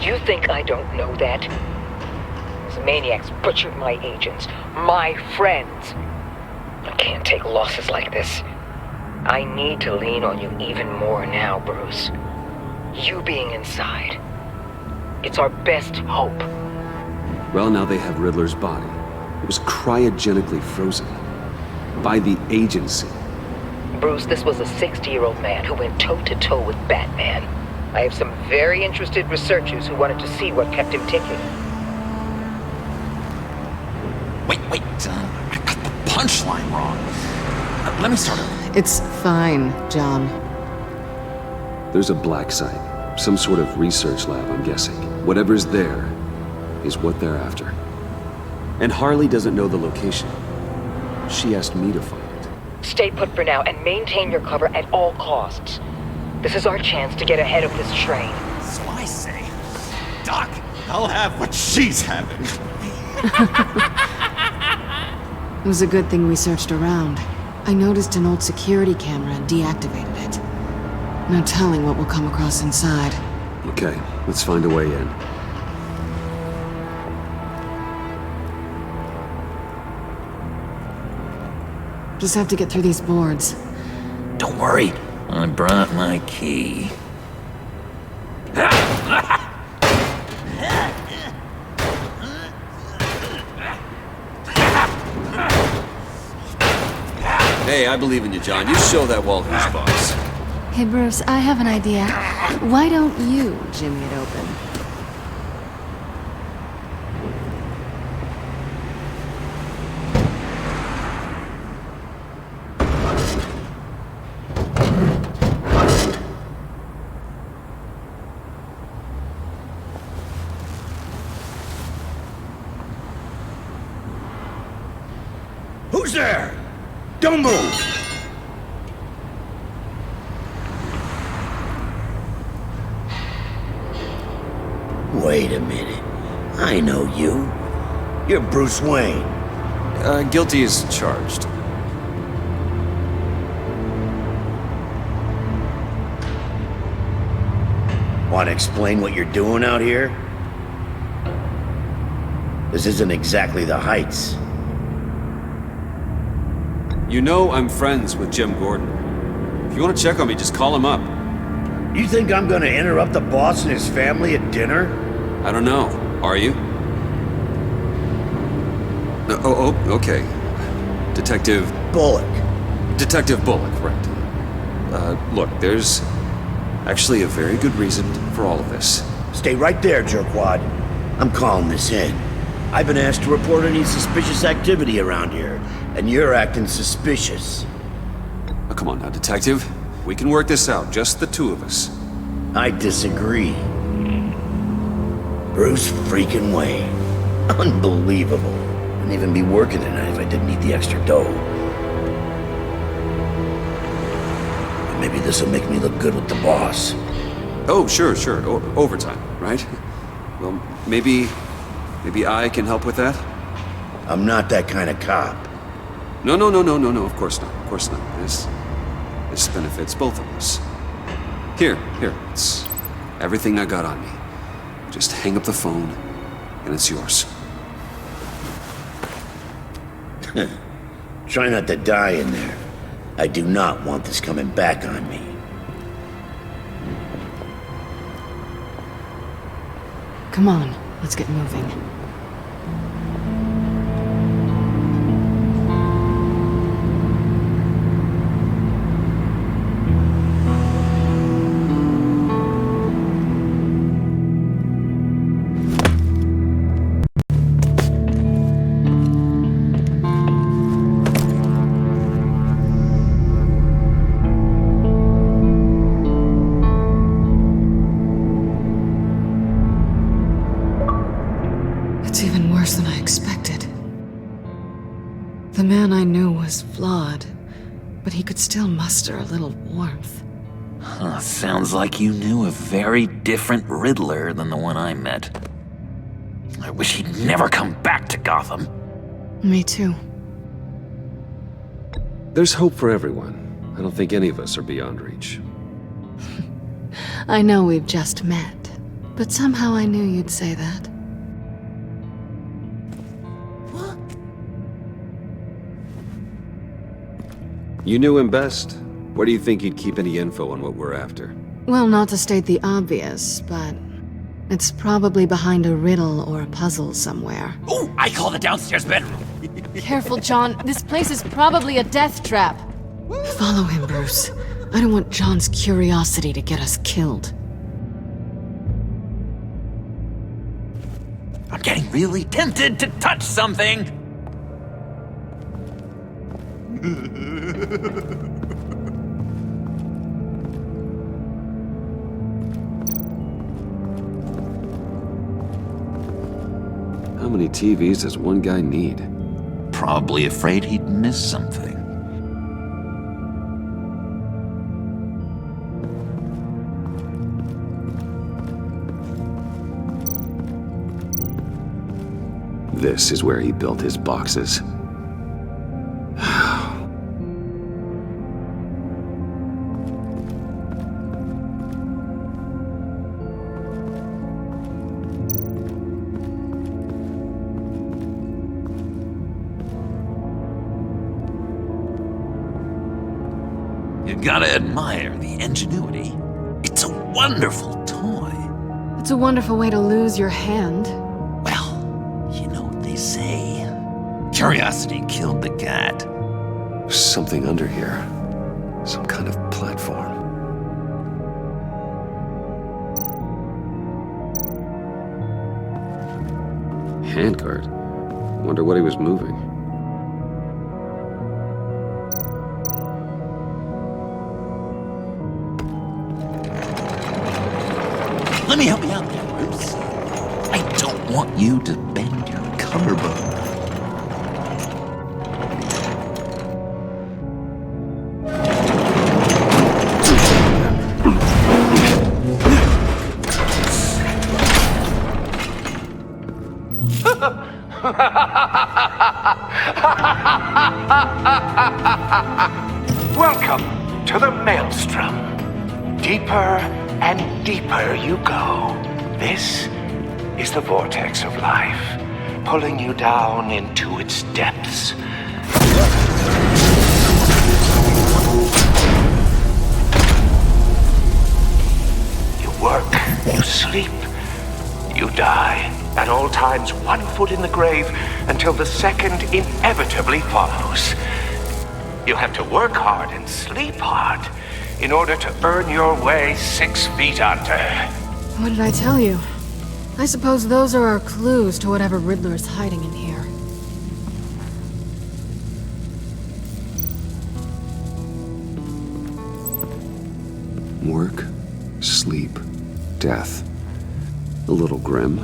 You think I don't know that? These maniacs butchered my agents, my friends. I can't take losses like this. I need to lean on you even more now, Bruce. You being inside. It's our best hope. Well, now they have Riddler's body. It was cryogenically frozen. By the agency. Bruce, this was a 60-year-old man who went toe-to-toe with Batman. I have some very interested researchers who wanted to see what kept him ticking. Wait, I got the punchline wrong. Let me start over. It's fine, John. There's a black site. Some sort of research lab, I'm guessing. Whatever's there is what they're after. And Harley doesn't know the location. She asked me to find it. Stay put for now and maintain your cover at all costs. This is our chance to get ahead of this train. So I say, Doc, I'll have what she's having. It was a good thing we searched around. I noticed an old security camera and deactivated it. No telling what we'll come across inside. Okay, let's find a way in. Just have to get through these boards. Don't worry, I brought my key. Hey, I believe in you, John. You show that wall who's boss. Hey, Bruce, I have an idea. Why don't you jimmy it open? Who's there? Don't move! Wait a minute. I know you. You're Bruce Wayne. Guilty as charged. Want to explain what you're doing out here? This isn't exactly the Heights. You know I'm friends with Jim Gordon. If you want to check on me, just call him up. You think I'm gonna interrupt the boss and his family at dinner? I don't know. Are you? Oh, okay. Detective... Bullock. Detective Bullock, right. Look, there's actually a very good reason for all of this. Stay right there, jerkwad. I'm calling this in. I've been asked to report any suspicious activity around here, and you're acting suspicious. Oh, come on now, Detective. We can work this out, just the two of us. I disagree. Bruce freaking Wayne. Unbelievable. Wouldn't even be working tonight if I didn't need the extra dough. But maybe this'll make me look good with the boss. Oh, sure. Overtime, right? Well, maybe I can help with that? I'm not that kind of cop. No, of course not. This benefits both of us. Here, it's everything I got on me. Just hang up the phone, and it's yours. Try not to die in there. I do not want this coming back on me. Come on, let's get moving. It's even worse than I expected. The man I knew was flawed, but he could still muster a little warmth. Sounds like you knew a very different Riddler than the one I met. I wish he'd never come back to Gotham. Me too. There's hope for everyone. I don't think any of us are beyond reach. I know we've just met, but somehow I knew you'd say that. You knew him best. Where do you think he'd keep any info on what we're after? Well, not to state the obvious, but it's probably behind a riddle or a puzzle somewhere. Ooh, I call the downstairs bedroom. Careful, John. This place is probably a death trap. Follow him, Bruce. I don't want John's curiosity to get us killed. I'm getting really tempted to touch something. How many TVs does one guy need? Probably afraid he'd miss something. This is where he built his boxes. You gotta admire the ingenuity. It's a wonderful toy. It's a wonderful way to lose your hand. You know what they say. Curiosity killed the cat. There's something under here. Some kind of platform. Handguard. Wonder what he was moving. Let me help you out there, Bruce. I don't want you to bend your collarbone. Welcome to the Maelstrom. Deeper and deeper you go. This is the vortex of life, pulling you down into its depths. work, you sleep, you die. At all times, one foot in the grave until the second inevitably follows. You have to work hard and sleep hard in order to earn your way 6 feet under. What did I tell you? I suppose those are our clues to whatever Riddler is hiding in here. Work, sleep, death. A little grim.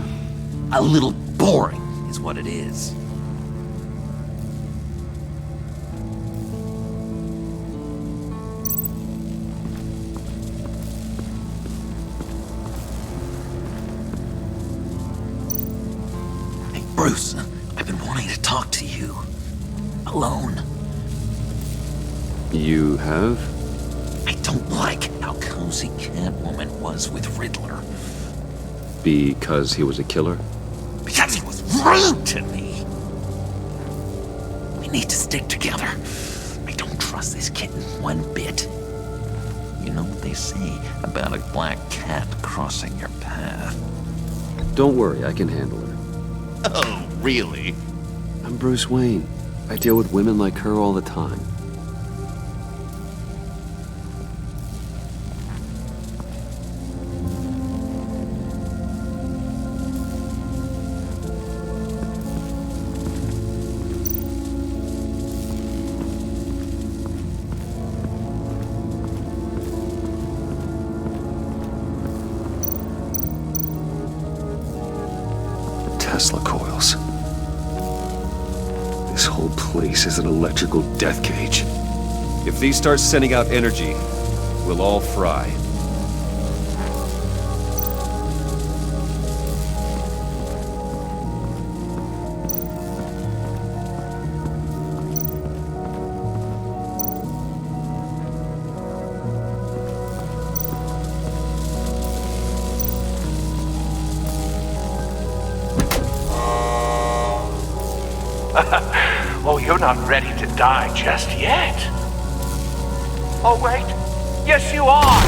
A little boring is what it is. Hey, Bruce, I've been wanting to talk to you. Alone. You have? I don't like how cozy Catwoman was with Riddler. Because he was a killer? Because he was rude to me! We need to stick together. I don't trust this kitten one bit. You know what they say about a black cat crossing your path? Don't worry, I can handle her. Oh, really? I'm Bruce Wayne. I deal with women like her all the time. Tesla coils. This whole place is an electrical death cage. If these start sending out energy, we'll all fry. Oh, you're not ready to die just yet. Oh, wait. Yes, you are.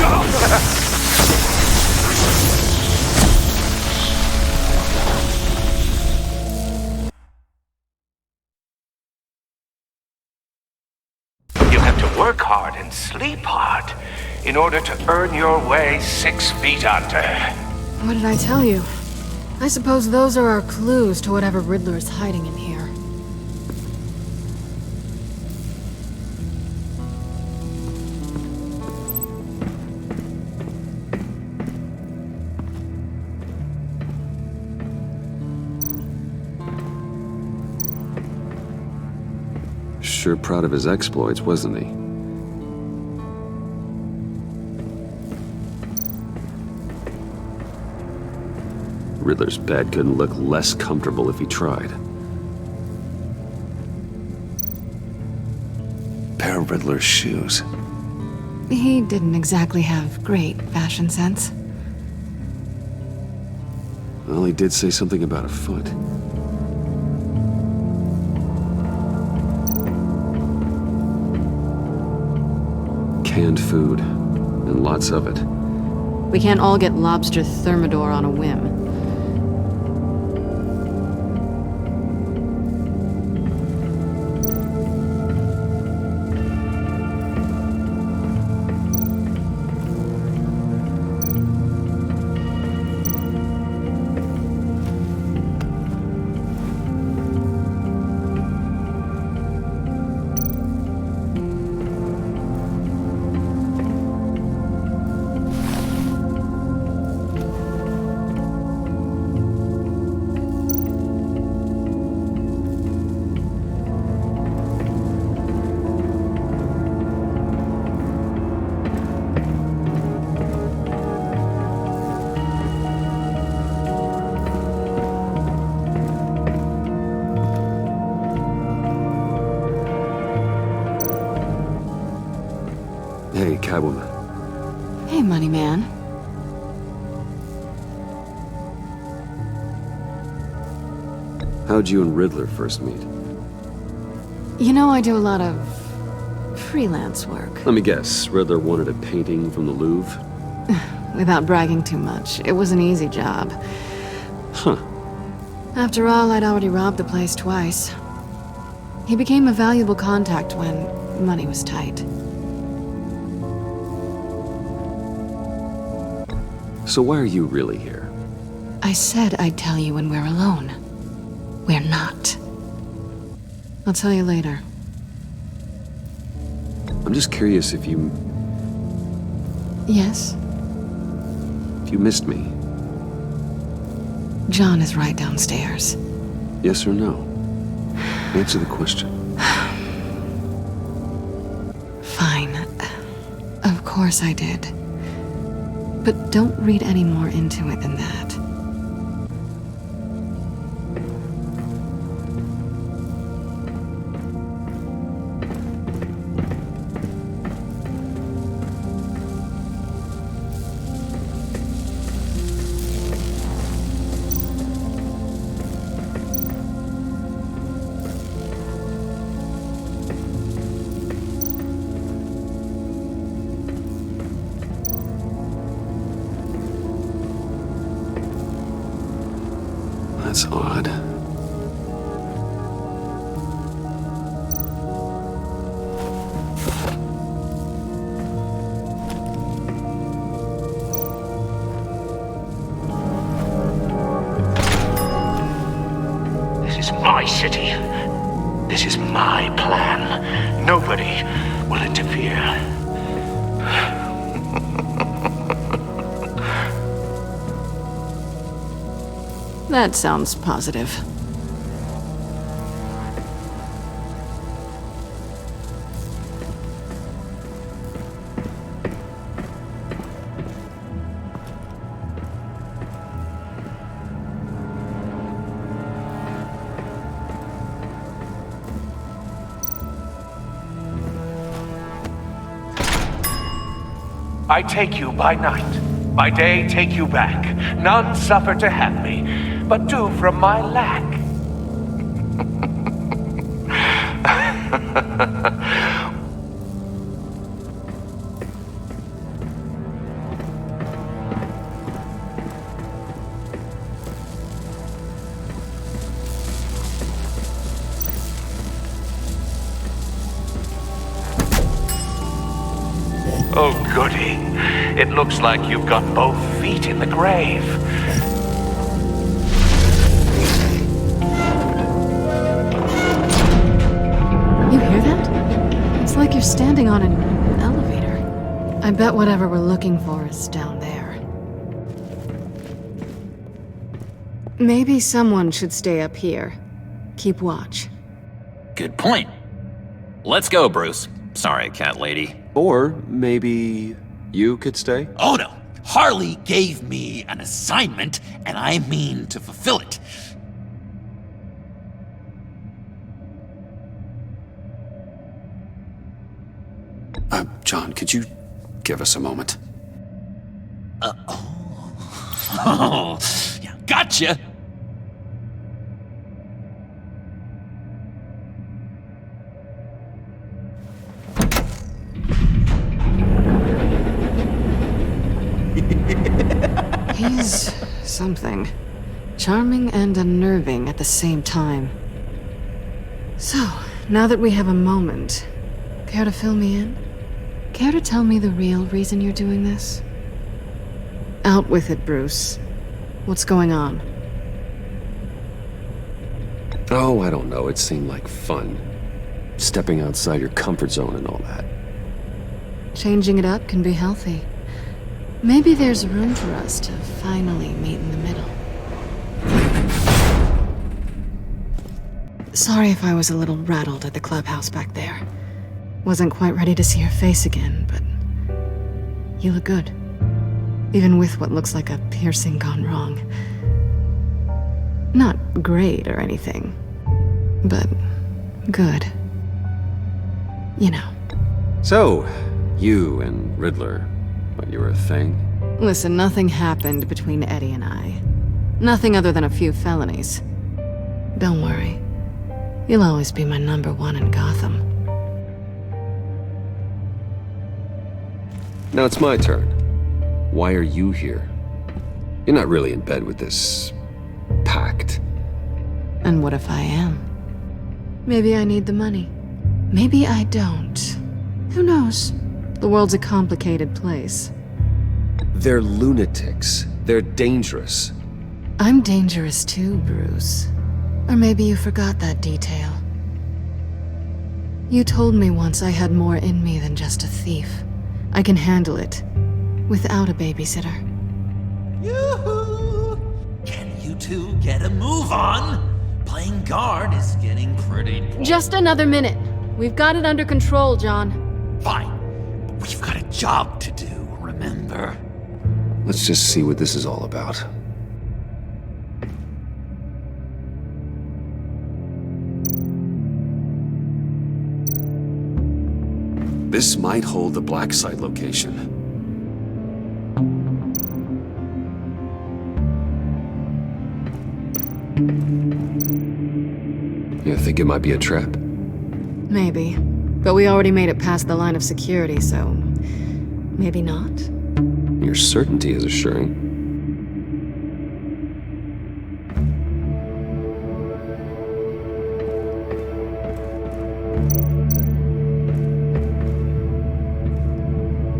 You have to work hard and sleep hard in order to earn your way 6 feet under. What did I tell you? I suppose those are our clues to whatever Riddler is hiding in here. Sure proud of his exploits, wasn't he? Riddler's bed couldn't look less comfortable if he tried. Pair of Riddler's shoes. He didn't exactly have great fashion sense. Well, he did say something about a foot. Canned food, and lots of it. We can't all get lobster thermidor on a whim. Hey, Catwoman. Hey, Money Man. How'd you and Riddler first meet? You know, I do a lot of freelance work. Let me guess, Riddler wanted a painting from the Louvre? Without bragging too much, it was an easy job. Huh. After all, I'd already robbed the place twice. He became a valuable contact when money was tight. So why are you really here? I said I'd tell you when we're alone. We're not. I'll tell you later. I'm just curious if you Yes? missed me. John is right downstairs. Yes or no? Answer the question. Fine. Of course I did. But don't read any more into it than that. That's odd. This is my city. This is my plan. Nobody will interfere. That sounds positive. I take you by night. By day, take you back. None suffer to have me, but do from my lack. Oh, goody. It looks like you've got both feet in the grave. You hear that? It's like you're standing on an elevator. I bet whatever we're looking for is down there. Maybe someone should stay up here. Keep watch. Good point. Let's go, Bruce. Sorry, cat lady. Or maybe you could stay? Oh no! Harley gave me an assignment, and I mean to fulfill it. John, could you give us a moment? Oh, yeah, gotcha! He's something. Charming and unnerving at the same time. So, now that we have a moment, care to fill me in? Care to tell me the real reason you're doing this? Out with it, Bruce. What's going on? Oh, I don't know. It seemed like fun. Stepping outside your comfort zone and all that. Changing it up can be healthy. Maybe there's room for us to finally meet in the middle. Sorry if I was a little rattled at the clubhouse back there. Wasn't quite ready to see your face again, but you look good. Even with what looks like a piercing gone wrong. Not great or anything, but good. You know. So, you and Riddler, what, you were a thing? Listen, nothing happened between Eddie and I. Nothing other than a few felonies. Don't worry. You'll always be my #1 in Gotham. Now it's my turn. Why are you here? You're not really in bed with this... pact. And what if I am? Maybe I need the money. Maybe I don't. Who knows? The world's a complicated place. They're lunatics. They're dangerous. I'm dangerous too, Bruce. Or maybe you forgot that detail. You told me once I had more in me than just a thief. I can handle it. Without a babysitter. Yoo-hoo! Can you two get a move on? Playing guard is getting pretty... Just another minute. We've got it under control, John. Fine. But we've got a job to do, remember? Let's just see what this is all about. This might hold the black site location. You think it might be a trap? Maybe. But we already made it past the line of security, so... maybe not? Your certainty is assuring.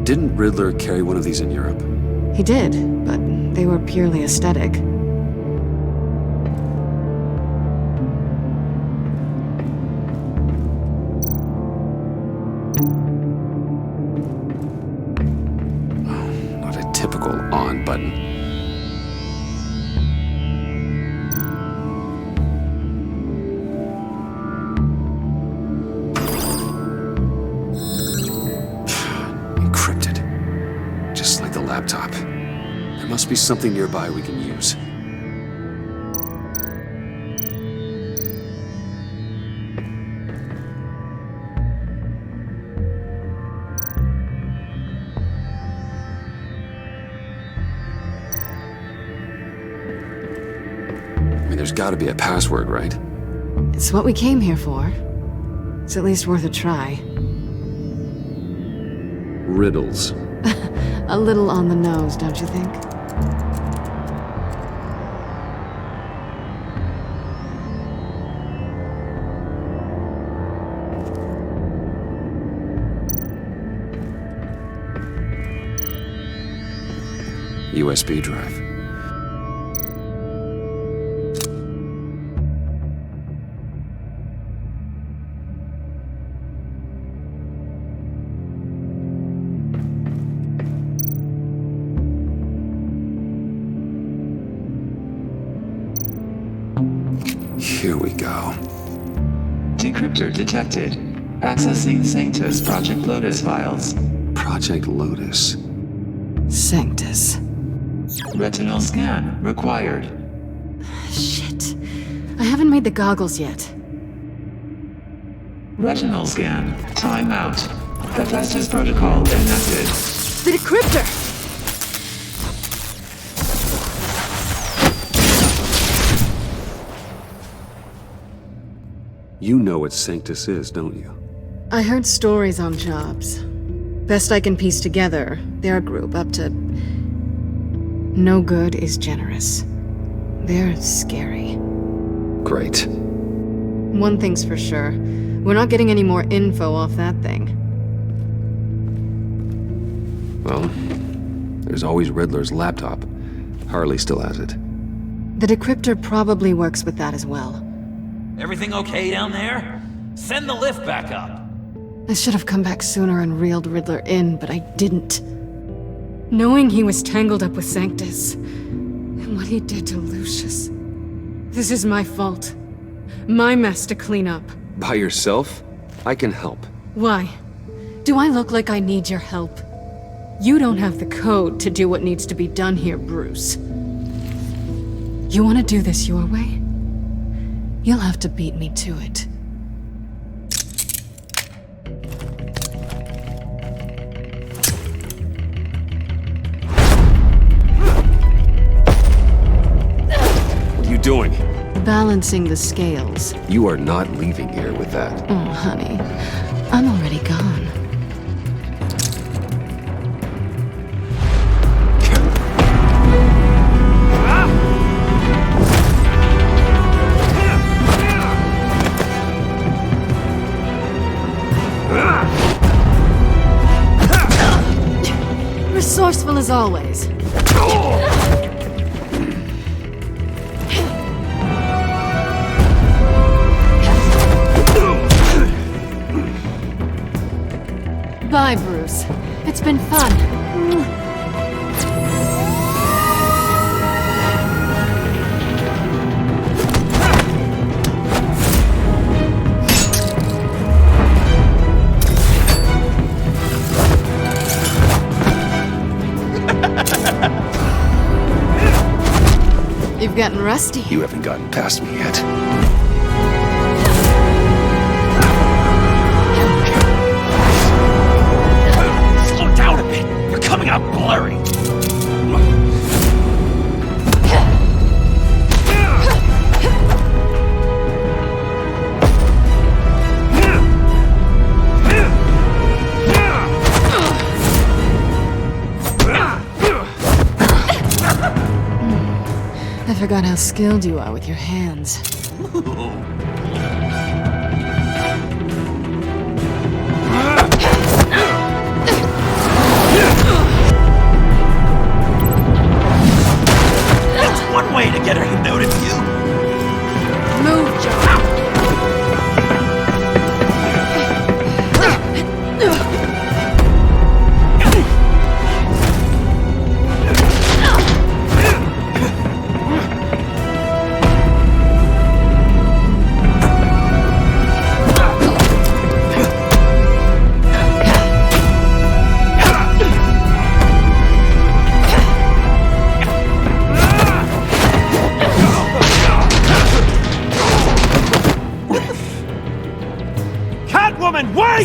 Didn't Riddler carry one of these in Europe? He did, but they were purely aesthetic. Typical on button. Encrypted. Just like the laptop. There must be something nearby we can use. There's gotta be a password, right? It's what we came here for. It's at least worth a try. Riddles. A little on the nose, don't you think? USB drive. Here we go. Decryptor detected. Accessing Sanctus Project Lotus files. Project Lotus. Sanctus. Retinal scan required. Shit. I haven't made the goggles yet. Retinal scan. Timeout. Hephaestus protocol enacted. The decryptor! You know what Sanctus is, don't you? I heard stories on jobs. Best I can piece together, they're a group up to... no good is generous. They're scary. Great. One thing's for sure. We're not getting any more info off that thing. Well, there's always Riddler's laptop. Harley still has it. The decryptor probably works with that as well. Everything okay down there? Send the lift back up. I should have come back sooner and reeled Riddler in, but I didn't. Knowing he was tangled up with Sanctus, and what he did to Lucius. This is my fault. My mess to clean up. By yourself? I can help. Why? Do I look like I need your help? You don't have the code to do what needs to be done here, Bruce. You want to do this your way? You'll have to beat me to it. What are you doing? Balancing the scales. You are not leaving here with that. Oh, honey. I'm already gone. Forceful as always. Bye, Bruce. It's been fun. You've gotten rusty. You haven't gotten past me yet. Slow down a bit. You're coming out blurry. I forgot how skilled you are with your hands. That's one way to get her to notice you. Move, John.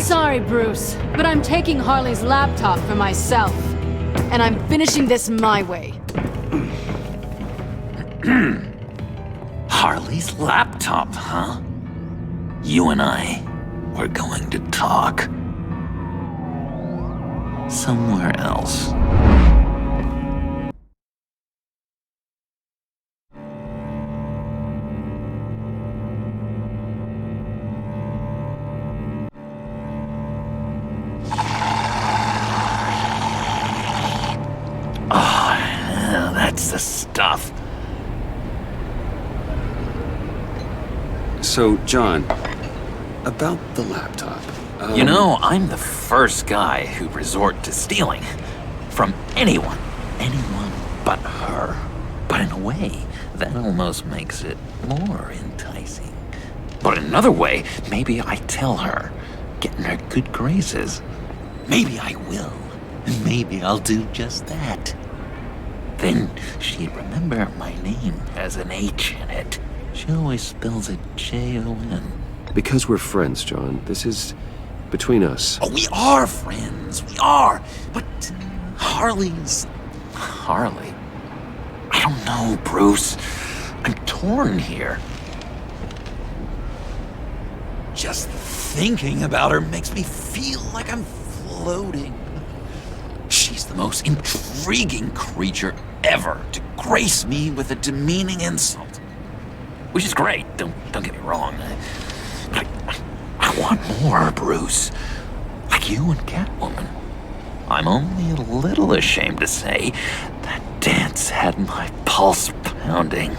Sorry, Bruce, but I'm taking Harley's laptop for myself. And I'm finishing this my way. Harley's laptop, huh? You and I, we're going to talk. Somewhere else. That's the stuff. So, John, about the laptop. You know, I'm the first guy who'd resort to stealing. From anyone. Anyone but her. But in a way, that almost makes it more enticing. But in another way, maybe I tell her, get in her good graces. Maybe I will. Maybe I'll do just that. Then she'd remember my name has an H in it. She always spells it Jon. Because we're friends, John. This is between us. Oh, we are friends. We are. But Harley's... Harley? I don't know, Bruce. I'm torn here. Just thinking about her makes me feel like I'm floating. She's the most intriguing creature ever to grace me with a demeaning insult. Which is great, don't get me wrong. But I want more, Bruce. Like you and Catwoman. I'm only a little ashamed to say that dance had my pulse pounding.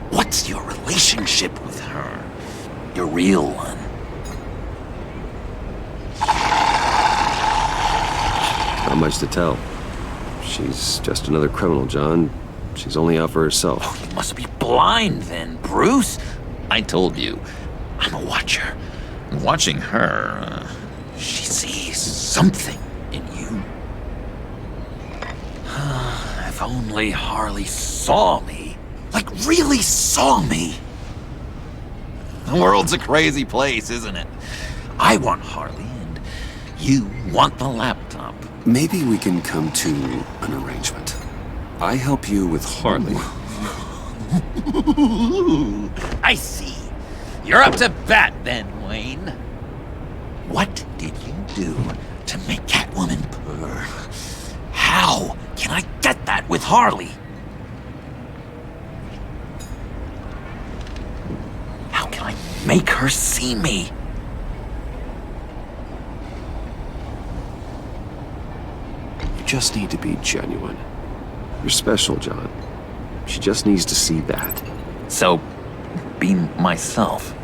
What's your relationship with her? Your real one? Not much to tell. She's just another criminal, John. She's only out for herself. Oh, you must be blind then, Bruce. I told you, I'm a watcher. And watching her, she sees something in you. If only Harley saw me. Like, really saw me. The world's a crazy place, isn't it? I want Harley, and you want the laptop. Maybe we can come to an arrangement. I help you with Harley. I see. You're up to bat then, Wayne. What did you do to make Catwoman purr? How can I get that with Harley? How can I make her see me? just need to be genuine. You're special, John. She just needs to see that. So, be myself.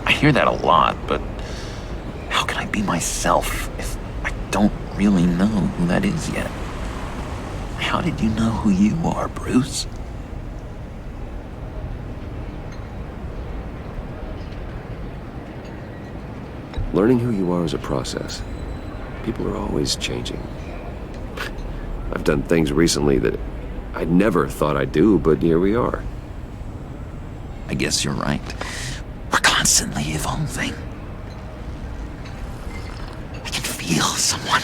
I hear that a lot, but how can I be myself if I don't really know who that is yet? How did you know who you are, Bruce? Learning who you are is a process. People are always changing. I've done things recently that I never thought I'd do, but here we are. I guess you're right. We're constantly evolving. I can feel someone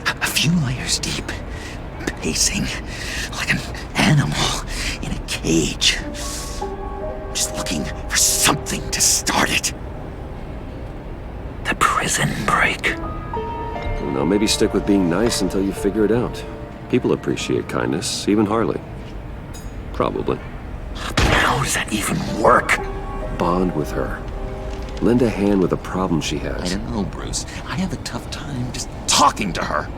a few layers deep, pacing like an animal in a cage, just looking for something to start it. The prison break. You know, maybe stick with being nice until you figure it out. People appreciate kindness, even Harley. Probably. How does that even work? Bond with her. Lend a hand with a problem she has. I don't know, Bruce. I have a tough time just talking to her.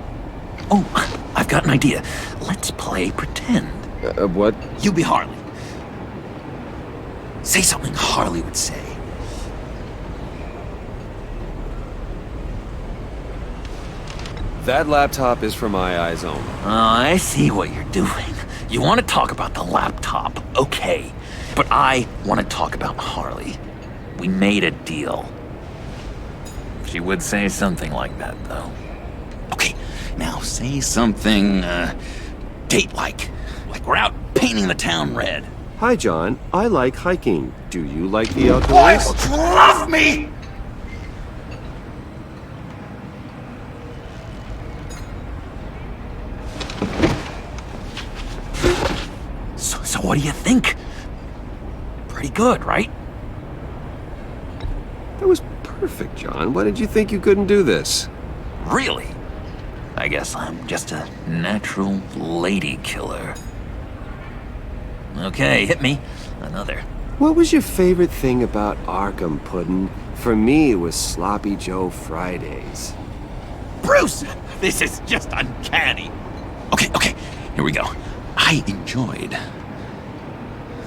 Oh, I've got an idea. Let's play pretend. What? You be Harley. Say something Harley would say. That laptop is for my eyes only. I see what you're doing. You want to talk about the laptop, okay. But I want to talk about Harley. We made a deal. She would say something like that, though. Okay, now say something, date-like. Like we're out painting the town red. Hi, John. I like hiking. Do you like the outdoors? Boys, love me! So what do you think? Pretty good, right? That was perfect, John. Why did you think you couldn't do this? Really? I guess I'm just a natural lady killer. Okay, hit me. Another. What was your favorite thing about Arkham, Puddin'? For me, it was Sloppy Joe Fridays. Bruce! This is just uncanny. Okay, here we go. I enjoyed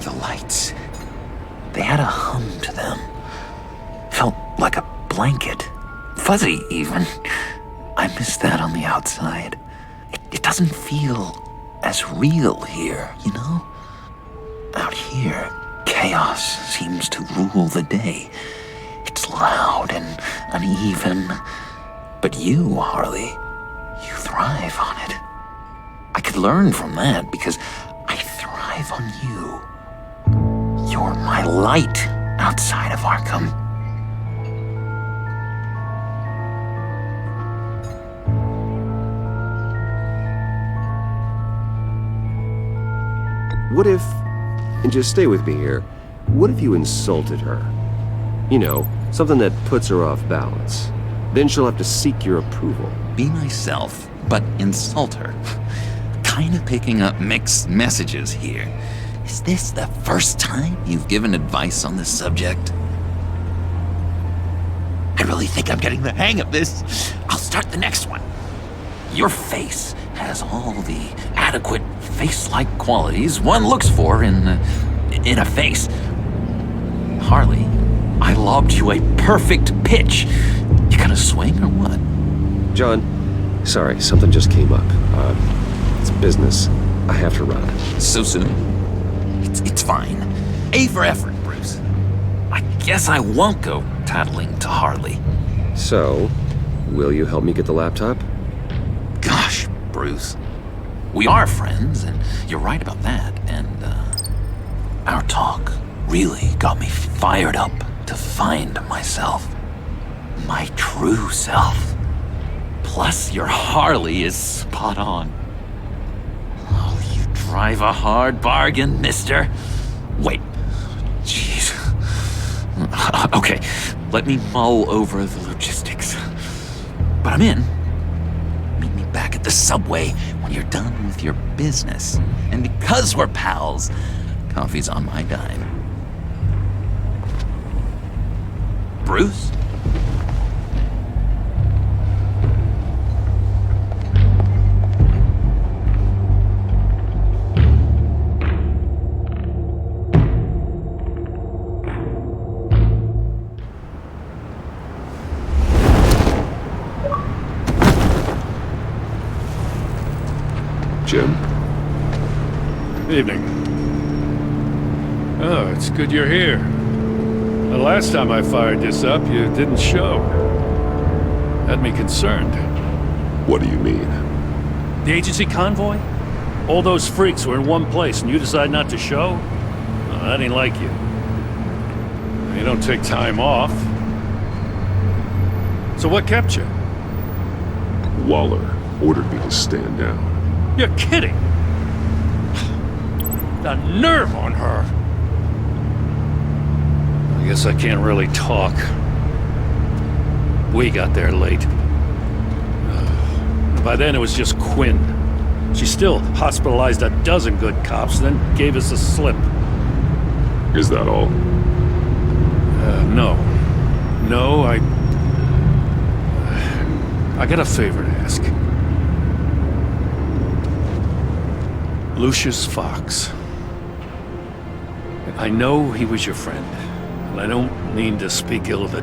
the lights. They had a hum to them. Felt like a blanket. Fuzzy, even. I miss that on the outside. It doesn't feel as real here, you know? Out here, chaos seems to rule the day. It's loud and uneven. But you, Harley, you thrive on it. I could learn from that because I thrive on you. You're my light outside of Arkham. What if, and just stay with me here, what if you insulted her? You know, something that puts her off balance. Then she'll have to seek your approval. Be myself, but insult her. Kind of picking up mixed messages here. Is this the first time you've given advice on this subject? I really think I'm getting the hang of this. I'll start the next one. Your face has all the adequate face-like qualities one looks for in a face. Harley, I lobbed you a perfect pitch. You gonna swing or what? John, sorry, something just came up. It's business. I have to run. So soon? It's fine. A for effort, Bruce. I guess I won't go tattling to Harley. So, will you help me get the laptop? Gosh, Bruce. We are friends, and you're right about that, and, our talk really got me fired up to find myself. My true self. Plus, your Harley is spot on. Oh, you drive a hard bargain, mister. Wait. Jeez. Okay, let me mull over the logistics. But I'm in. Meet me back at the subway when you're done with your business. And because we're pals, coffee's on my dime. Bruce? Jim? Evening. Oh, it's good you're here. The last time I fired this up, you didn't show. Had me concerned. What do you mean? The agency convoy? All those freaks were in one place and you decide not to show? Oh, that ain't like you. You don't take time off. So what kept you? Waller ordered me to stand down. You're kidding! The nerve on her! I guess I can't really talk. We got there late. By then it was just Quinn. She still hospitalized a dozen good cops, then gave us a slip. Is that all? No. No, I got a favor to ask. Lucius Fox. I know he was your friend, and I don't mean to speak ill of the